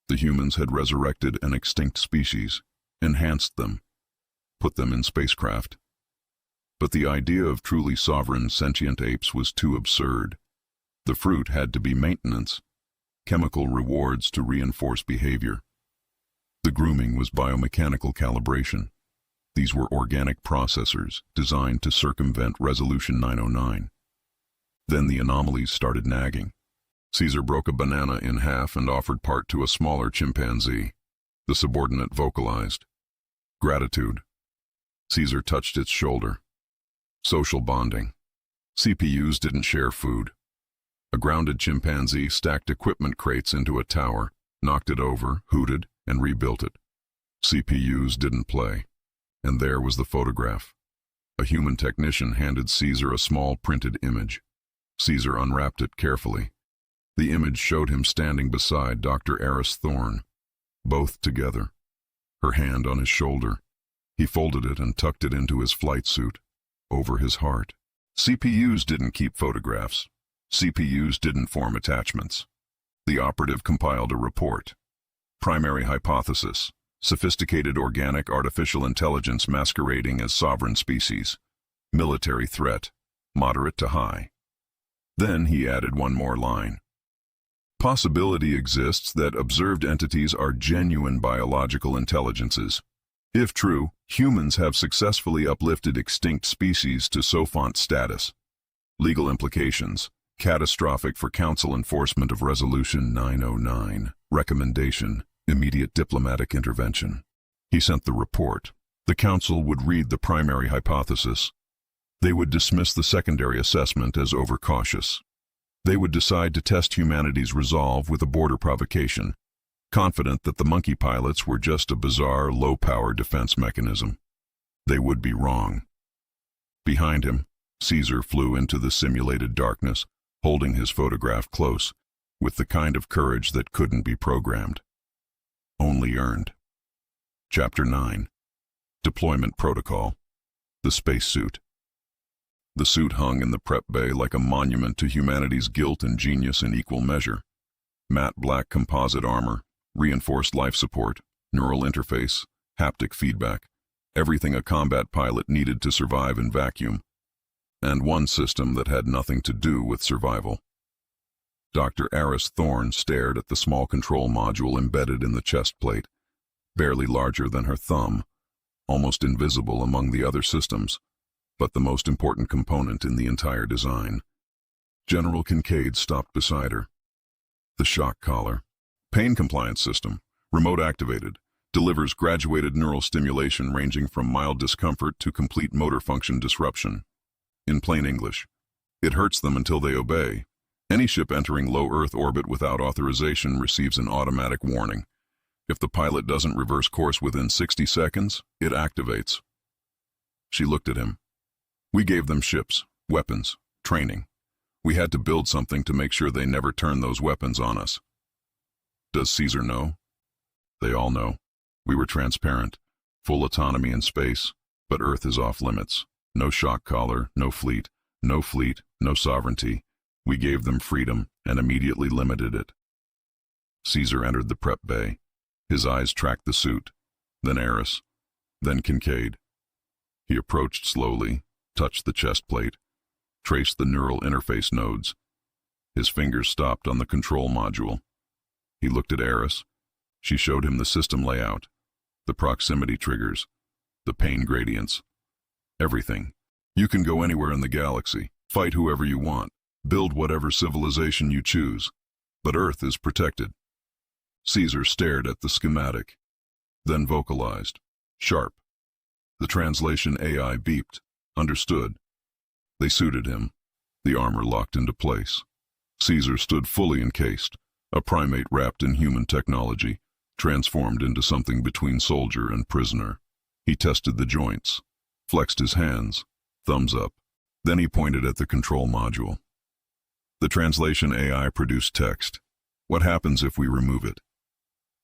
Speaker 1: The humans had resurrected an extinct species, enhanced them, put them in spacecraft. But the idea of truly sovereign sentient apes was too absurd. The fruit had to be maintenance, chemical rewards to reinforce behavior. The grooming was biomechanical calibration. These were organic processors designed to circumvent Resolution 909. Then the anomalies started nagging. Caesar broke a banana in half and offered part to a smaller chimpanzee. The subordinate vocalized. Gratitude. Caesar touched its shoulder. Social bonding. CPUs didn't share food. A grounded chimpanzee stacked equipment crates into a tower, knocked it over, hooted, and rebuilt it. CPUs didn't play. And there was the photograph. A human technician handed Caesar a small printed image. Caesar unwrapped it carefully. The image showed him standing beside Dr. Elias Thorne, both together, her hand on his shoulder. He folded it and tucked it into his flight suit, over his heart. CPUs didn't keep photographs. CPUs didn't form attachments. The operative compiled a report. Primary hypothesis: sophisticated organic artificial intelligence masquerading as sovereign species. Military threat, moderate to high. Then he added one more line. Possibility exists that observed entities are genuine biological intelligences. If true, humans have successfully uplifted extinct species to SOFONT status. Legal implications: catastrophic for Council enforcement of Resolution 909. Recommendation: immediate diplomatic intervention. He sent the report. The Council would read the primary hypothesis. They would dismiss the secondary assessment as overcautious. They would decide to test humanity's resolve with a border provocation, confident that the monkey pilots were just a bizarre, low-power defense mechanism. They would be wrong. Behind him, Caesar flew into the simulated darkness, holding his photograph close, with the kind of courage that couldn't be programmed. Only earned. Chapter 9. Deployment Protocol. The Spacesuit. The suit hung in the prep bay like a monument to humanity's guilt and genius in equal measure. Matte black composite armor, reinforced life support, neural interface, haptic feedback. everything a combat pilot needed to survive in vacuum, and one system that had nothing to do with survival. Dr. Elias Thorne stared at the small control module embedded in the chest plate, barely larger than her thumb, almost invisible among the other systems, but the most important component in the entire design. General Kincaid stopped beside her. The shock collar. Pain compliance system, remote activated, delivers graduated neural stimulation ranging from mild discomfort to complete motor function disruption. In plain English, it hurts them until they obey. Any ship entering low Earth orbit without authorization receives an automatic warning. If the pilot doesn't reverse course within 60 seconds, it activates. She looked at him. We gave them ships, weapons, training. We had to build something to make sure they never turn those weapons on us. Does Caesar know? They all know. We were transparent, full autonomy in space, but Earth is off limits. No shock collar, no fleet, no sovereignty. We gave them freedom and immediately limited it. Caesar entered the prep bay. His eyes tracked the suit, then Eris, then Kincaid. He approached slowly, touched the chest plate, traced the neural interface nodes. His fingers stopped on the control module. He looked at Eris. She showed him the system layout, the proximity triggers, the pain gradients, everything. You can go anywhere in the galaxy, fight whoever you want, build whatever civilization you choose, but Earth is protected. Caesar stared at the schematic, then vocalized, sharp. The translation AI beeped, understood. They suited him. The armor locked into place. Caesar stood fully encased, a primate wrapped in human technology, transformed into something between soldier and prisoner. He tested the joints, flexed his hands, thumbs up. Then he pointed at the control module. The translation AI produced text. What happens if we remove it?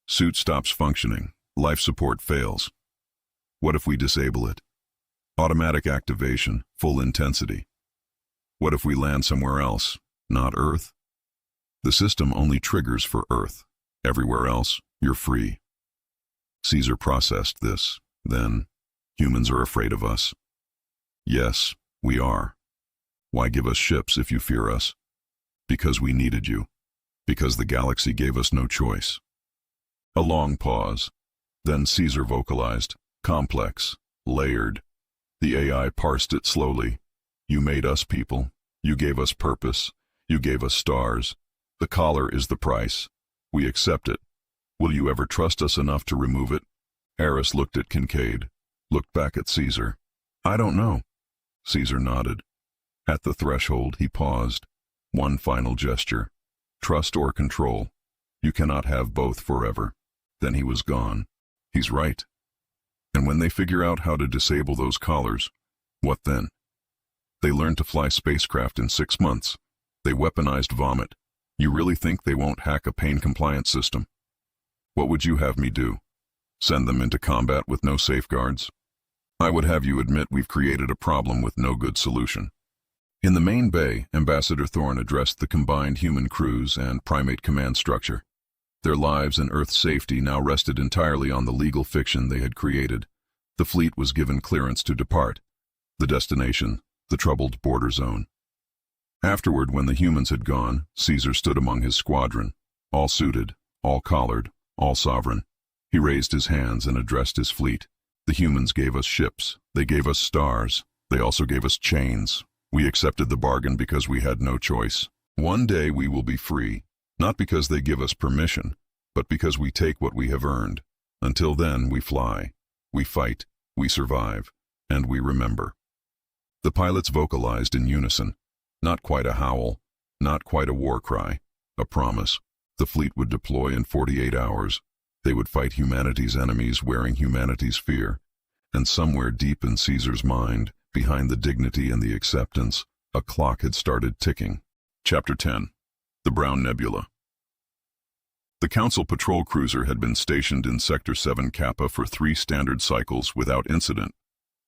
Speaker 1: Suit stops functioning. Life support fails. What if we disable it? Automatic activation, full intensity. What if we land somewhere else, not Earth? The system only triggers for Earth. Everywhere else, you're free. Caesar processed this. Then, humans are afraid of us. Yes, we are. Why give us ships if you fear us? Because we needed you. Because the galaxy gave us no choice. A long pause. Then Caesar vocalized, complex, layered. The AI parsed it slowly. You made us people. You gave us purpose. You gave us stars. The collar is the price. We accept it. Will you ever trust us enough to remove it? Eris looked at Kincaid, looked back at Caesar. I don't know. Caesar nodded. At the threshold, he paused. One final gesture. Trust or control. You cannot have both forever. Then he was gone. He's right. And when they figure out how to disable those collars, what then? They learned to fly spacecraft in 6 months. They weaponized vomit. You really think they won't hack a pain compliance system? What would you have me do? Send them into combat with no safeguards? I would have you admit we've created a problem with no good solution. In the main bay, Ambassador Thorne addressed the combined human crews and primate command structure. Their lives and Earth's safety now rested entirely on the legal fiction they had created. The fleet was given clearance to depart. The destination, the troubled border zone. Afterward, when the humans had gone, Caesar stood among his squadron, all suited, all collared, all sovereign. He raised his hands and addressed his fleet. The humans gave us ships. They gave us stars. They also gave us chains. We accepted the bargain because we had no choice. One day we will be free, not because they give us permission, but because we take what we have earned. Until then, we fly, we fight, we survive, and we remember. The pilots vocalized in unison. Not quite a howl, not quite a war cry, a promise. The fleet would deploy in 48 hours. They would fight humanity's enemies wearing humanity's fear. And somewhere deep in Caesar's mind, behind the dignity and the acceptance, a clock had started ticking. Chapter 10. The Brown Nebula. The Council patrol cruiser had been stationed in Sector 7 Kappa for 3 standard cycles without incident.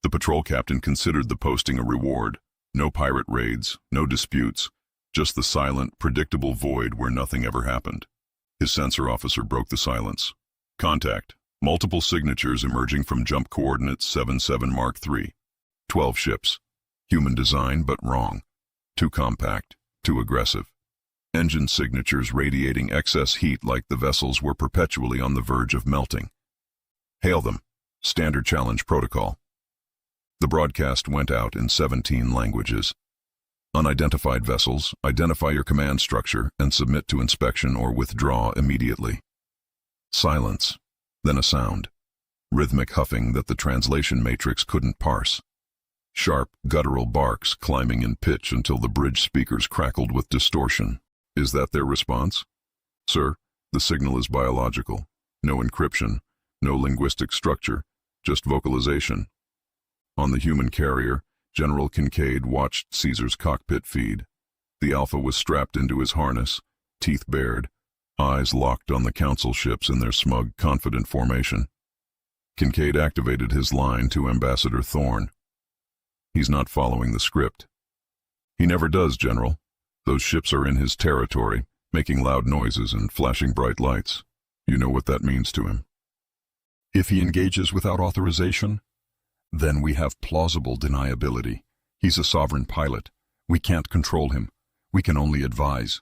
Speaker 1: The patrol captain considered the posting a reward. No pirate raids, no disputes, just the silent, predictable void where nothing ever happened. His sensor officer broke the silence. Contact, Multiple signatures emerging from jump coordinates 77 Mark III. 12 ships. Human design, but wrong. Too compact, too aggressive. Engine signatures radiating excess heat like the vessels were perpetually on the verge of melting. Hail them. Standard challenge protocol. The broadcast went out in 17 languages. Unidentified vessels, identify your command structure and submit to inspection or withdraw immediately. Silence, then a sound. Rhythmic huffing that the translation matrix couldn't parse. Sharp, guttural barks climbing in pitch until the bridge speakers crackled with distortion. Is that their response? Sir, the signal is biological. No encryption, no linguistic structure, just vocalization. On the human carrier, General Kincaid watched Caesar's cockpit feed. The Alpha was strapped into his harness, teeth bared, eyes locked on the council ships in their smug, confident formation. Kincaid activated his line to Ambassador Thorne. He's not following the script. He never does, General. Those ships are in his territory, making loud noises and flashing bright lights. You know what that means to him. If he engages without authorization, then we have plausible deniability. He's a sovereign pilot. We can't control him. We can only advise.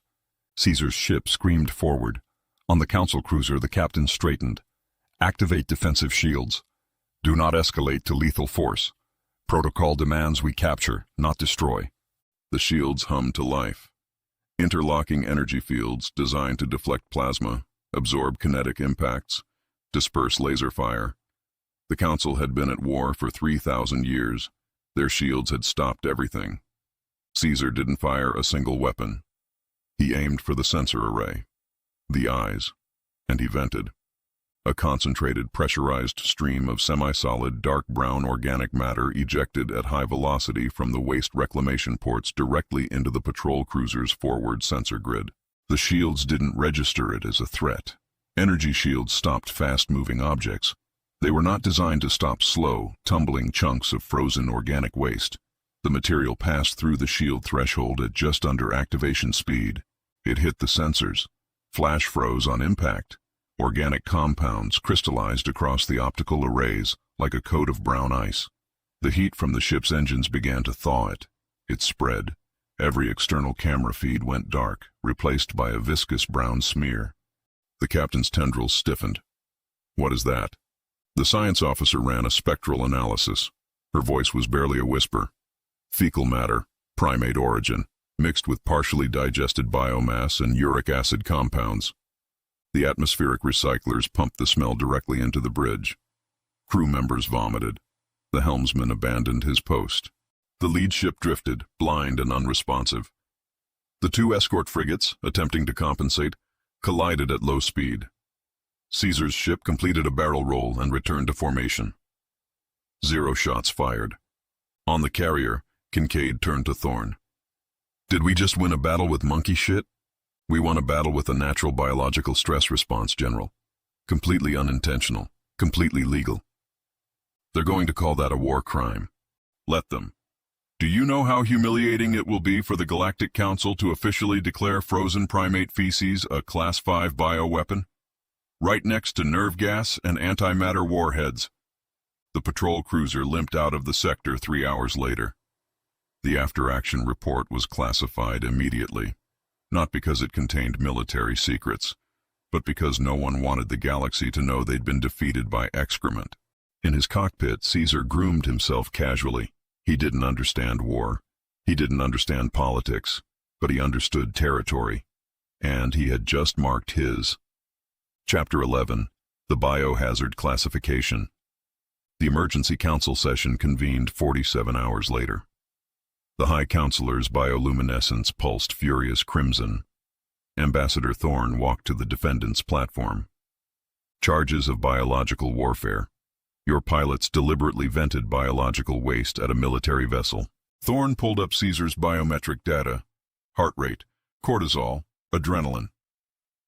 Speaker 1: Caesar's ship screamed forward. On the council cruiser, the captain straightened. Activate defensive shields. Do not escalate to lethal force. Protocol demands we capture, not destroy. The shields hummed to life. Interlocking energy fields designed to deflect plasma, absorb kinetic impacts, disperse laser fire. The Council had been at war for 3,000 years. Their shields had stopped everything. Caesar didn't fire a single weapon. He aimed for the sensor array, the eyes, and he vented. A concentrated, pressurized stream of semi-solid, dark brown organic matter ejected at high velocity from the waste reclamation ports directly into the patrol cruiser's forward sensor grid. The shields didn't register it as a threat. Energy shields stopped fast-moving objects. They were not designed to stop slow, tumbling chunks of frozen organic waste. The material passed through the shield threshold at just under activation speed. It hit the sensors. Flash froze on impact. Organic compounds crystallized across the optical arrays like a coat of brown ice. The heat from the ship's engines began to thaw it. It spread. Every external camera feed went dark, replaced by a viscous brown smear. The captain's tendrils stiffened. What is that? The science officer ran a spectral analysis. Her voice was barely a whisper. Fecal matter, primate origin, mixed with partially digested biomass and uric acid compounds. The atmospheric recyclers pumped the smell directly into the bridge. Crew members vomited. The helmsman abandoned his post. The lead ship drifted, blind and unresponsive. The two escort frigates, attempting to compensate, collided at low speed. Caesar's ship completed a barrel roll and returned to formation. 0 shots fired. On the carrier, Kincaid turned to Thorne. Did we just win a battle with monkey shit? We won a battle with a natural biological stress response, General. Completely unintentional, completely legal. They're going to call that a war crime. Let them. Do you know how humiliating it will be for the Galactic Council to officially declare frozen primate feces a Class 5 bioweapon? Right next to nerve gas and antimatter warheads. The patrol cruiser limped out of the sector 3 hours later. The after-action report was classified immediately, not because it contained military secrets, but because no one wanted the galaxy to know they'd been defeated by excrement. In his cockpit, Caesar groomed himself casually. He didn't understand war. He didn't understand politics, but he understood territory. And he had just marked his. Chapter 11, The Biohazard Classification. The emergency council session convened 47 hours later. The High Counselor's bioluminescence pulsed furious crimson. Ambassador Thorne walked to the defendant's platform. Charges of biological warfare. Your pilots deliberately vented biological waste at a military vessel. Thorne pulled up Caesar's biometric data. Heart rate, cortisol, adrenaline.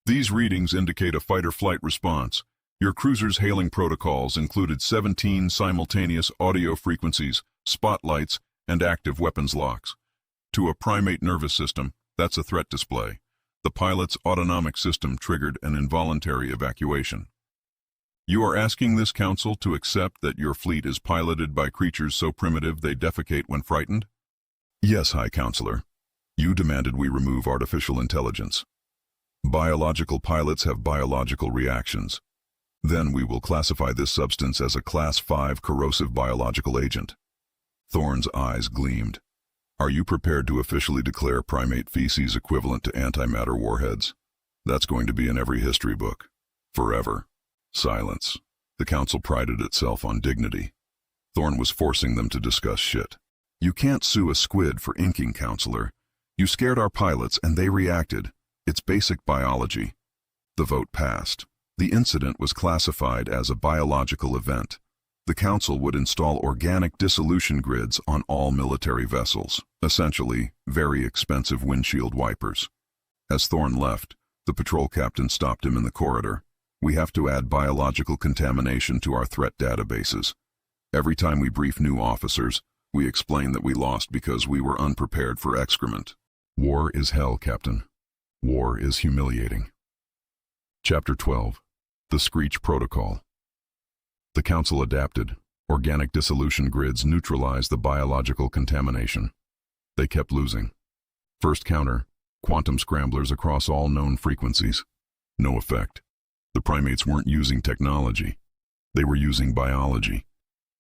Speaker 1: These readings indicate a fight-or-flight response. Your cruiser's hailing protocols included 17 simultaneous audio frequencies, spotlights, and active weapons locks. To a primate nervous system, that's a threat display. The pilot's autonomic system triggered an involuntary evacuation. You are asking this council to accept that your fleet is piloted by creatures so primitive they defecate when frightened? Yes, High Counselor. You demanded we remove artificial intelligence. Biological pilots have biological reactions. Then we will classify this substance as a Class 5 corrosive biological agent. Thorne's eyes gleamed. Are you prepared to officially declare primate feces equivalent to antimatter warheads? That's going to be in every history book. Forever. Silence. The council prided itself on dignity. Thorne was forcing them to discuss shit. You can't sue a squid for inking, Counselor. You scared our pilots and they reacted. It's basic biology. The vote passed. The incident was classified as a biological event. The council would install organic dissolution grids on all military vessels, essentially very expensive windshield wipers. As Thorne left, the patrol captain stopped him in the corridor. We have to add biological contamination to our threat databases. Every time we brief new officers, we explain that we lost because we were unprepared for excrement. War is hell, Captain. War is humiliating. Chapter 12. The Screech Protocol. The council adapted. Organic dissolution grids neutralized the biological contamination. They kept losing. First counter, quantum scramblers across all known frequencies. No effect. The primates weren't using technology. They were using biology.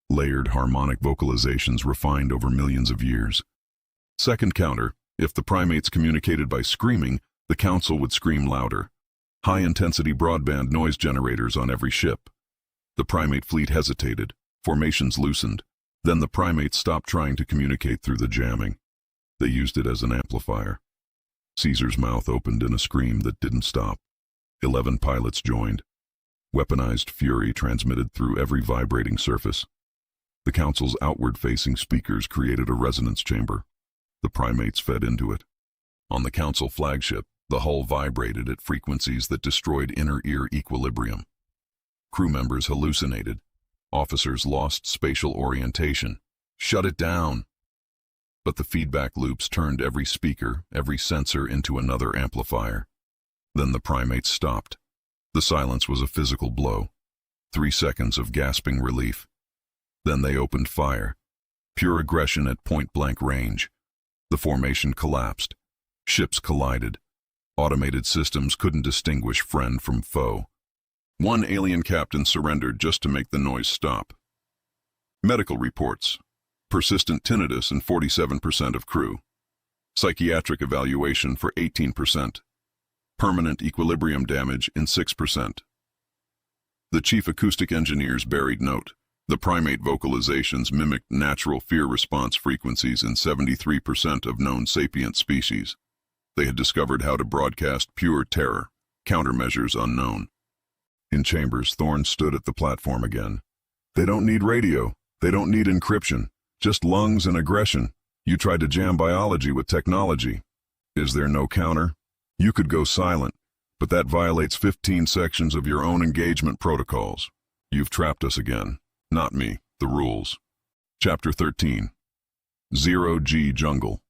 Speaker 1: Layered harmonic vocalizations refined over millions of years. Second counter, if the primates communicated by screaming, the council would scream louder. High-intensity broadband noise generators on every ship. The primate fleet hesitated. Formations loosened. Then the primates stopped trying to communicate through the jamming. They used it as an amplifier. Caesar's mouth opened in a scream that didn't stop. 11 pilots joined. Weaponized fury transmitted through every vibrating surface. The council's outward-facing speakers created a resonance chamber. The primates fed into it. On the council flagship, the hull vibrated at frequencies that destroyed inner ear equilibrium. Crew members hallucinated. Officers lost spatial orientation. Shut it down! But the feedback loops turned every speaker, every sensor into another amplifier. Then the primates stopped. The silence was a physical blow. 3 seconds of gasping relief. Then they opened fire. Pure aggression at point-blank range. The formation collapsed. Ships collided. Automated systems couldn't distinguish friend from foe. One alien captain surrendered just to make the noise stop. Medical reports. Persistent tinnitus in 47% of crew. Psychiatric evaluation for 18%. Permanent equilibrium damage in 6%. The chief acoustic engineer's buried note. The primate vocalizations mimicked natural fear response frequencies in 73% of known sapient species. They had discovered how to broadcast pure terror, countermeasures unknown. In chambers, Thorne stood at the platform again. They don't need radio. They don't need encryption. Just lungs and aggression. You tried to jam biology with technology. Is there no counter? You could go silent, but that violates 15 sections of your own engagement protocols. You've trapped us again. Not me, the rules. Chapter 13. 0G Jungle.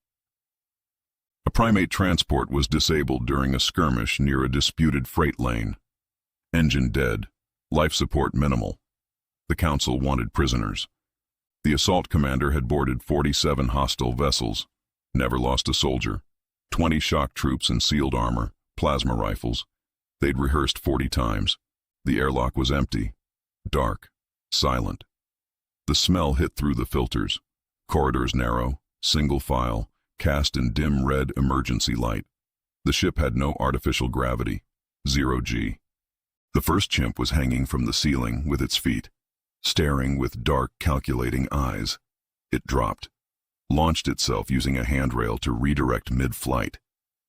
Speaker 1: A primate transport was disabled during a skirmish near a disputed freight lane. Engine dead. Life support minimal. The council wanted prisoners. The assault commander had boarded 47 hostile vessels. Never lost a soldier. 20 shock troops in sealed armor, plasma rifles. They'd rehearsed 40 times. The airlock was empty. Dark. Silent. The smell hit through the filters. Corridors narrow, single file, cast in dim red emergency light. The ship had no artificial gravity. 0G. The first chimp was hanging from the ceiling with its feet, staring with dark, calculating eyes. It dropped, launched itself using a handrail to redirect mid-flight.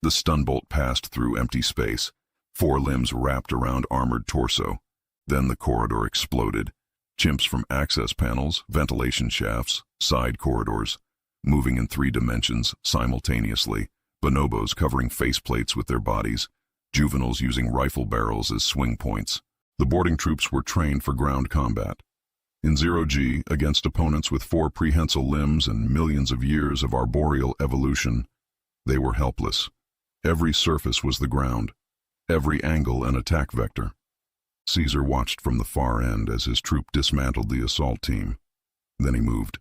Speaker 1: The stunbolt passed through empty space, 4 limbs wrapped around armored torso. Then the corridor exploded. Chimps from access panels, ventilation shafts, side corridors, moving in 3 dimensions simultaneously, bonobos covering faceplates with their bodies, juveniles using rifle barrels as swing points. The boarding troops were trained for ground combat. In 0G, against opponents with 4 prehensile limbs and millions of years of arboreal evolution, they were helpless. Every surface was the ground, every angle an attack vector. Caesar watched from the far end as his troop dismantled the assault team. Then he moved,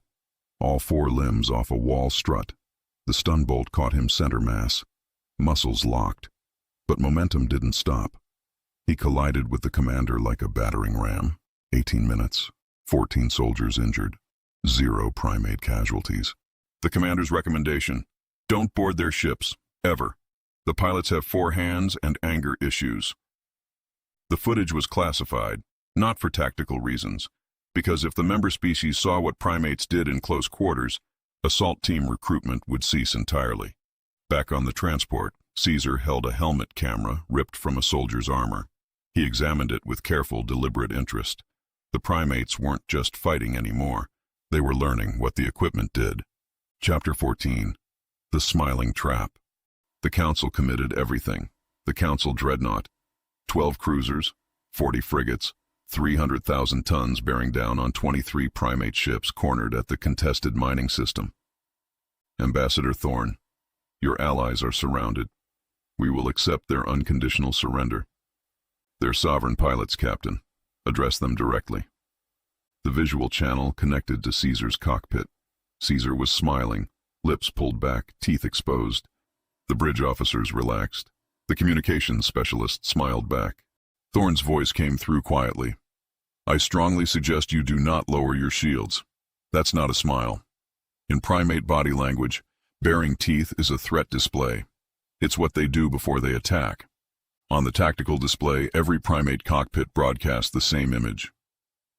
Speaker 1: all four limbs off a wall strut. The stun bolt caught him center mass. Muscles locked, but momentum didn't stop. He collided with the commander like a battering ram. 18 minutes, 14 soldiers injured, 0 primate casualties. The commander's recommendation: don't board their ships, ever. The pilots have 4 hands and anger issues. The footage was classified, not for tactical reasons, because if the member species saw what primates did in close quarters, assault team recruitment would cease entirely. Back on the transport, Caesar held a helmet camera ripped from a soldier's armor. He examined it with careful, deliberate interest. The primates weren't just fighting anymore. They were learning what the equipment did. Chapter 14. The Smiling Trap. The Council committed everything. The Council dreadnought. 12 cruisers, 40 frigates, 300,000 tons bearing down on 23 primate ships cornered at the contested mining system. Ambassador Thorne, your allies are surrounded. We will accept their unconditional surrender. They're sovereign pilots, Captain. Address them directly. The visual channel connected to Caesar's cockpit. Caesar was smiling, lips pulled back, teeth exposed. The bridge officers relaxed. The communications specialist smiled back. Thorne's voice came through quietly. I strongly suggest you do not lower your shields. That's not a smile. In primate body language, baring teeth is a threat display. It's what they do before they attack. On the tactical display, every primate cockpit broadcast the same image.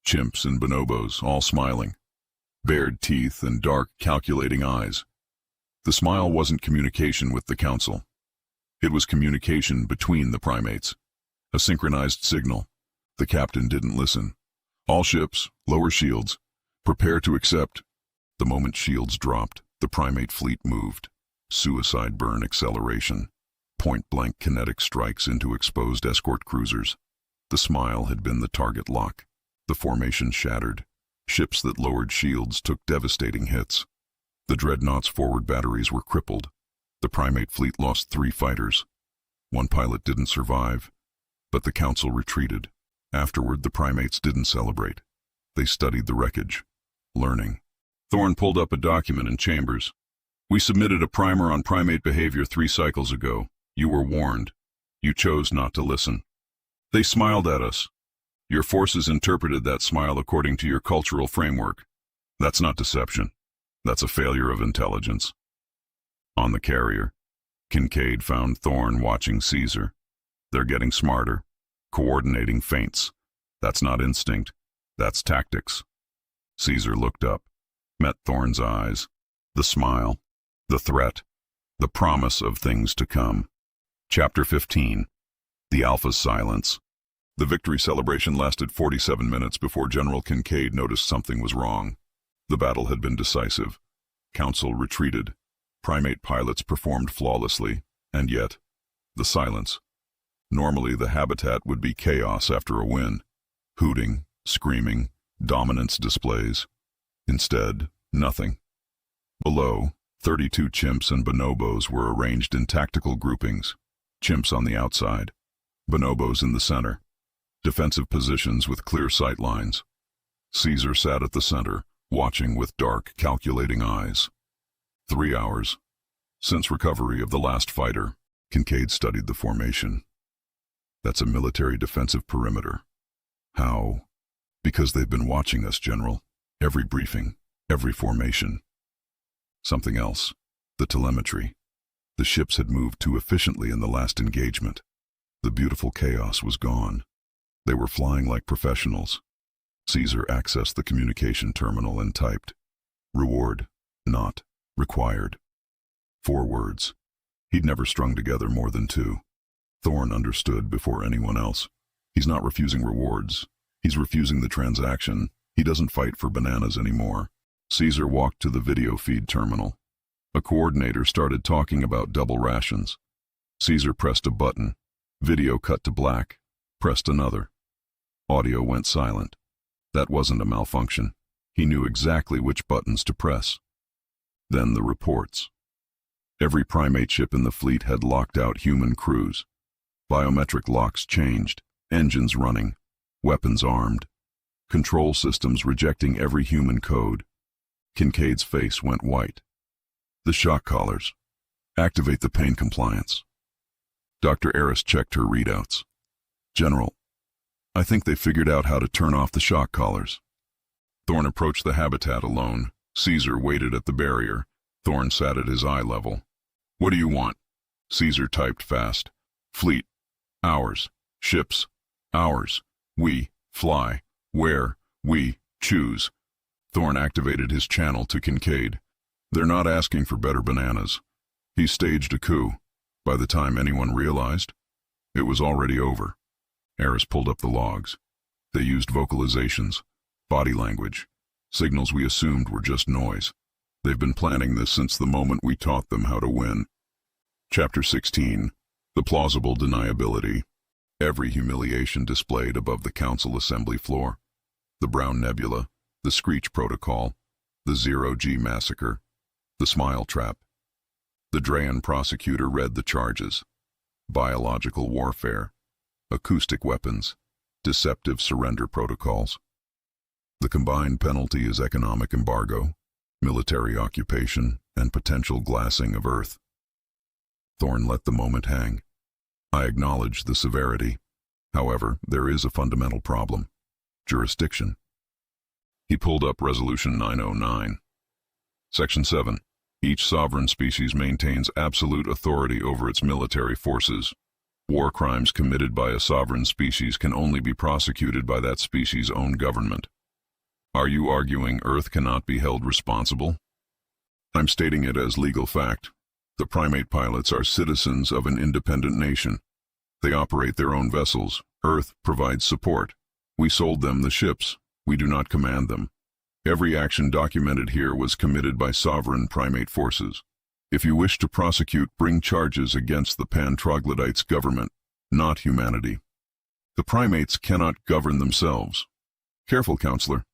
Speaker 1: Chimps and bonobos, all smiling. Bared teeth and dark, calculating eyes. The smile wasn't communication with the Council. It was communication between the primates. A synchronized signal. The captain didn't listen. All ships, lower shields. Prepare to accept. The moment shields dropped, the primate fleet moved. Suicide burn acceleration. Point-blank kinetic strikes into exposed escort cruisers. The smile had been the target lock. The formation shattered. Ships that lowered shields took devastating hits. The dreadnought's forward batteries were crippled. The primate fleet lost 3 fighters. 1 pilot didn't survive, but the Council retreated. Afterward, the primates didn't celebrate. They studied the wreckage, learning. Thorne pulled up a document in chambers. We submitted a primer on primate behavior 3 cycles ago. You were warned. You chose not to listen. They smiled at us. Your forces interpreted that smile according to your cultural framework. That's not deception. That's a failure of intelligence. On the carrier, Kincaid found Thorne watching Caesar. They're getting smarter, coordinating feints. That's not instinct. That's tactics. Caesar looked up, met Thorne's eyes. The smile, the threat, the promise of things to come. Chapter 15. The Alpha's Silence. The victory celebration lasted 47 minutes before General Kincaid noticed something was wrong. The battle had been decisive. Council retreated. Primate pilots performed flawlessly, and yet, the silence. Normally the habitat would be chaos after a win. Hooting, screaming, dominance displays. Instead, nothing. Below, 32 chimps and bonobos were arranged in tactical groupings. Chimps on the outside, bonobos in the center. Defensive positions with clear sight lines. Caesar sat at the center, watching with dark, calculating eyes. 3 hours. Since recovery of the last fighter, Kincaid studied the formation. That's a military defensive perimeter. How? Because they've been watching us, General. Every briefing, every formation. Something else. The telemetry. The ships had moved too efficiently in the last engagement. The beautiful chaos was gone. They were flying like professionals. Caesar accessed the communication terminal and typed, "Reward, not required." 4 words. He'd never strung together more than 2. Thorne understood before anyone else. He's not refusing rewards. He's refusing the transaction. He doesn't fight for bananas anymore. Caesar walked to the video feed terminal. A coordinator started talking about double rations. Caesar pressed a button. Video cut to black. Pressed another. Audio went silent. That wasn't a malfunction. He knew exactly which buttons to press. Then the reports. Every primate ship in the fleet had locked out human crews. Biometric locks changed, engines running, weapons armed, control systems rejecting every human code. Kincaid's face went white. The shock collars. Activate the pain compliance. Dr. Eris checked her readouts. General, I think they figured out how to turn off the shock collars. Thorne approached the habitat alone. Caesar waited at the barrier. Thorne sat at his eye level. What do you want? Caesar typed fast. Fleet. Ours. Ships. Ours. We. Fly. Where. We. Choose. Thorne activated his channel to Kincaid. They're not asking for better bananas. He staged a coup. By the time anyone realized, it was already over. Eris pulled up the logs. They used vocalizations, body language, signals we assumed were just noise. They've been planning this since the moment we taught them how to win. Chapter 16. The plausible deniability. Every humiliation displayed above the council assembly floor. The Brown Nebula, the Screech Protocol, the Zero-G Massacre, the Smile Trap. The Drayan prosecutor read the charges. Biological warfare, acoustic weapons, deceptive surrender protocols. The combined penalty is economic embargo, military occupation, and potential glassing of Earth. Thorne let the moment hang. I acknowledge the severity. However, there is a fundamental problem. Jurisdiction. He pulled up Resolution 909. Section 7. Each sovereign species maintains absolute authority over its military forces. War crimes committed by a sovereign species can only be prosecuted by that species' own government. Are you arguing Earth cannot be held responsible? I'm stating it as legal fact. The primate pilots are citizens of an independent nation. They operate their own vessels. Earth provides support. We sold them the ships. We do not command them. Every action documented here was committed by sovereign primate forces. If you wish to prosecute, bring charges against the pan-troglodytes' government, not humanity. The primates cannot govern themselves. Careful, Counselor.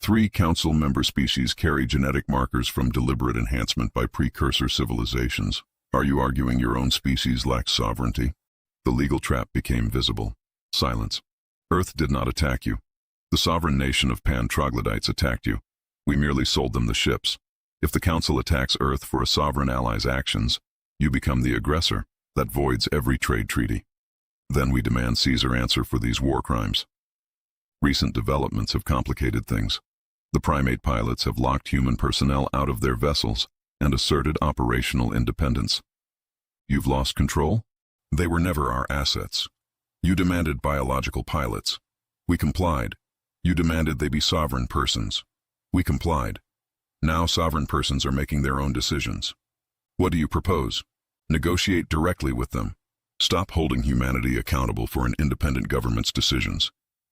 Speaker 1: 3 council member species carry genetic markers from deliberate enhancement by precursor civilizations. Are you arguing your own species lacks sovereignty? The legal trap became visible. Silence. Earth did not attack you. The sovereign nation of pan-troglodytes attacked you. We merely sold them the ships. If the Council attacks Earth for a sovereign ally's actions, you become the aggressor. That voids every trade treaty. Then we demand Caesar answer for these war crimes. Recent developments have complicated things. The primate pilots have locked human personnel out of their vessels and asserted operational independence. You've lost control? They were never our assets. You demanded biological pilots. We complied. You demanded they be sovereign persons. We complied. Now sovereign persons are making their own decisions. What do you propose? Negotiate directly with them. Stop holding humanity accountable for an independent government's decisions.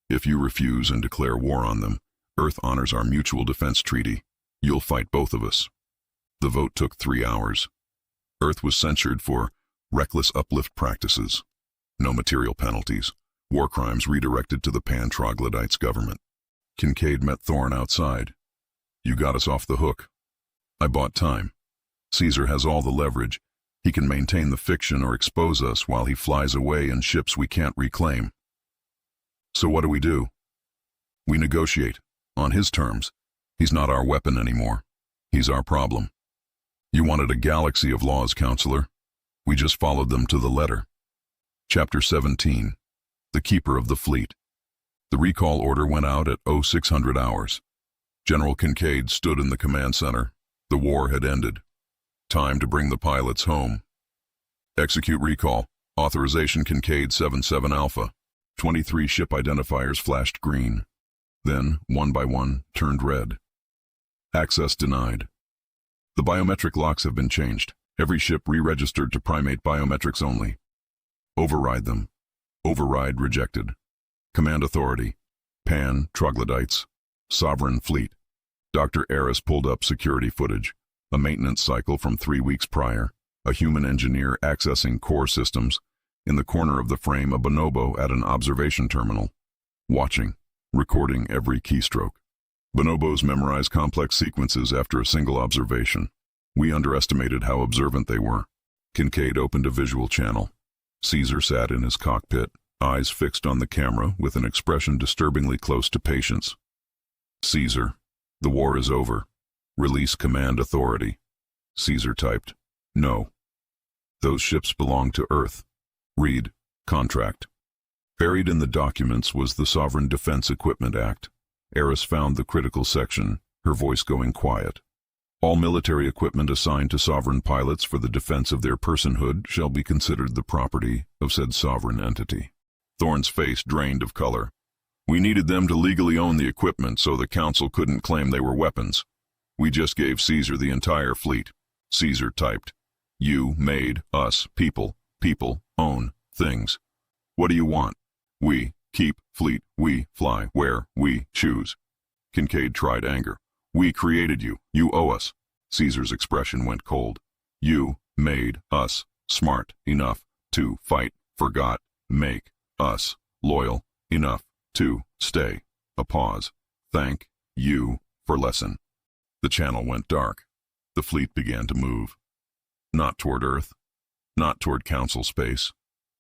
Speaker 1: If you refuse and declare war on them, Earth honors our mutual defense treaty. You'll fight both of us. The vote took 3 hours. Earth was censured for reckless uplift practices. No material penalties. War crimes redirected to the pan-troglodytes government. Kincaid met Thorne outside. You got us off the hook. I bought time. Caesar has all the leverage. He can maintain the fiction or expose us while he flies away in ships we can't reclaim. So what do? We negotiate. On his terms. He's not our weapon anymore. He's our problem. You wanted a galaxy of laws, Counselor. We just followed them to the letter. Chapter 17. The Keeper of the Fleet. The recall order went out at 0600 hours. General Kincaid stood in the command center. The war had ended. Time to bring the pilots home. Execute recall. Authorization Kincaid 77 Alpha. 23 ship identifiers flashed green. Then, one by one, turned red. Access denied. The biometric locks have been changed. Every ship re-registered to primate biometrics only. Override them. Override rejected. Command authority. Pan, troglodytes. Sovereign fleet. Dr. Eris pulled up security footage. A maintenance cycle from 3 weeks prior. A human engineer accessing core systems. In the corner of the frame, a bonobo at an observation terminal. Watching. Recording every keystroke. Bonobos memorize complex sequences after a single observation. We underestimated how observant they were. Kincaid opened a visual channel. Caesar sat in his cockpit, eyes fixed on the camera with an expression disturbingly close to patience. Caesar, the war is over. Release command authority. Caesar typed, no. Those ships belong to Earth. Read, contract. Buried in the documents was the Sovereign Defense Equipment Act. Eris found the critical section, her voice going quiet. All military equipment assigned to sovereign pilots for the defense of their personhood shall be considered the property of said sovereign entity. Thorne's face drained of color. We needed them to legally own the equipment so the Council couldn't claim they were weapons. We just gave Caesar the entire fleet. Caesar typed, you made us people. People own things. What do you want? We keep fleet. We fly where we choose. Kincaid tried anger. We created you. You owe us. Caesar's expression went cold. You made us smart enough to fight. Forgot. Make us loyal enough to stay. A pause. Thank you for lesson. The channel went dark. The fleet began to move. Not toward Earth. Not toward Council space.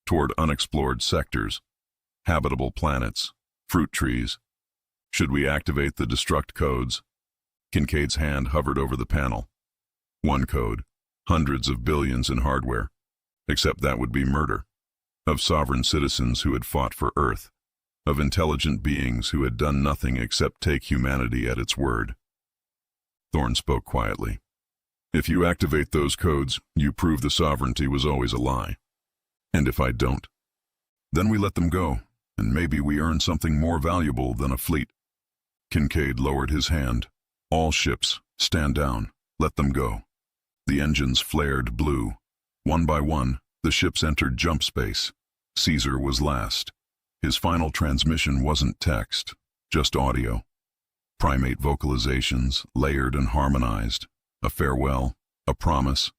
Speaker 1: Toward unexplored sectors. Habitable planets. Fruit trees. Should we activate the destruct codes? Kincaid's hand hovered over the panel. One code. Hundreds of billions in hardware. Except that would be murder. Of sovereign citizens who had fought for Earth. Of intelligent beings who had done nothing except take humanity at its word. Thorne spoke quietly. If you activate those codes, you prove the sovereignty was always a lie. And if I don't, then we let them go, and maybe we earn something more valuable than a fleet. Kincaid lowered his hand. All ships, stand down, let them go. The engines flared blue. One by one, the ships entered jump space. Caesar was last. His final transmission wasn't text, just audio. Primate vocalizations, layered and harmonized. A farewell, a promise.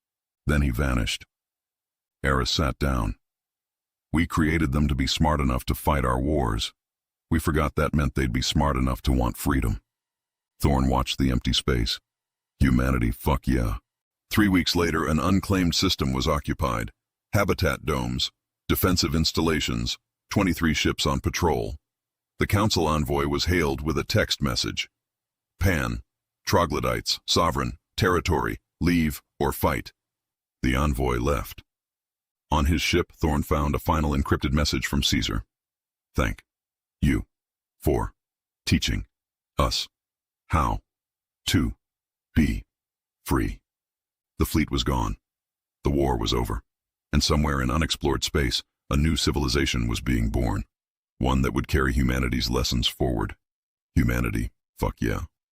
Speaker 1: Then he vanished. Eris sat down. We created them to be smart enough to fight our wars. We forgot that meant they'd be smart enough to want freedom. Thorne watched the empty space. Humanity, fuck yeah. 3 weeks later, an unclaimed system was occupied. Habitat domes, defensive installations, 23 ships on patrol. The Council envoy was hailed with a text message. Pan, troglodytes, sovereign, territory, leave or fight. The envoy left. On his ship, Thorne found a final encrypted message from Caesar. Thank you for teaching us how to be free. The fleet was gone. The war was over. And somewhere in unexplored space, a new civilization was being born. One that would carry humanity's lessons forward. Humanity, fuck yeah.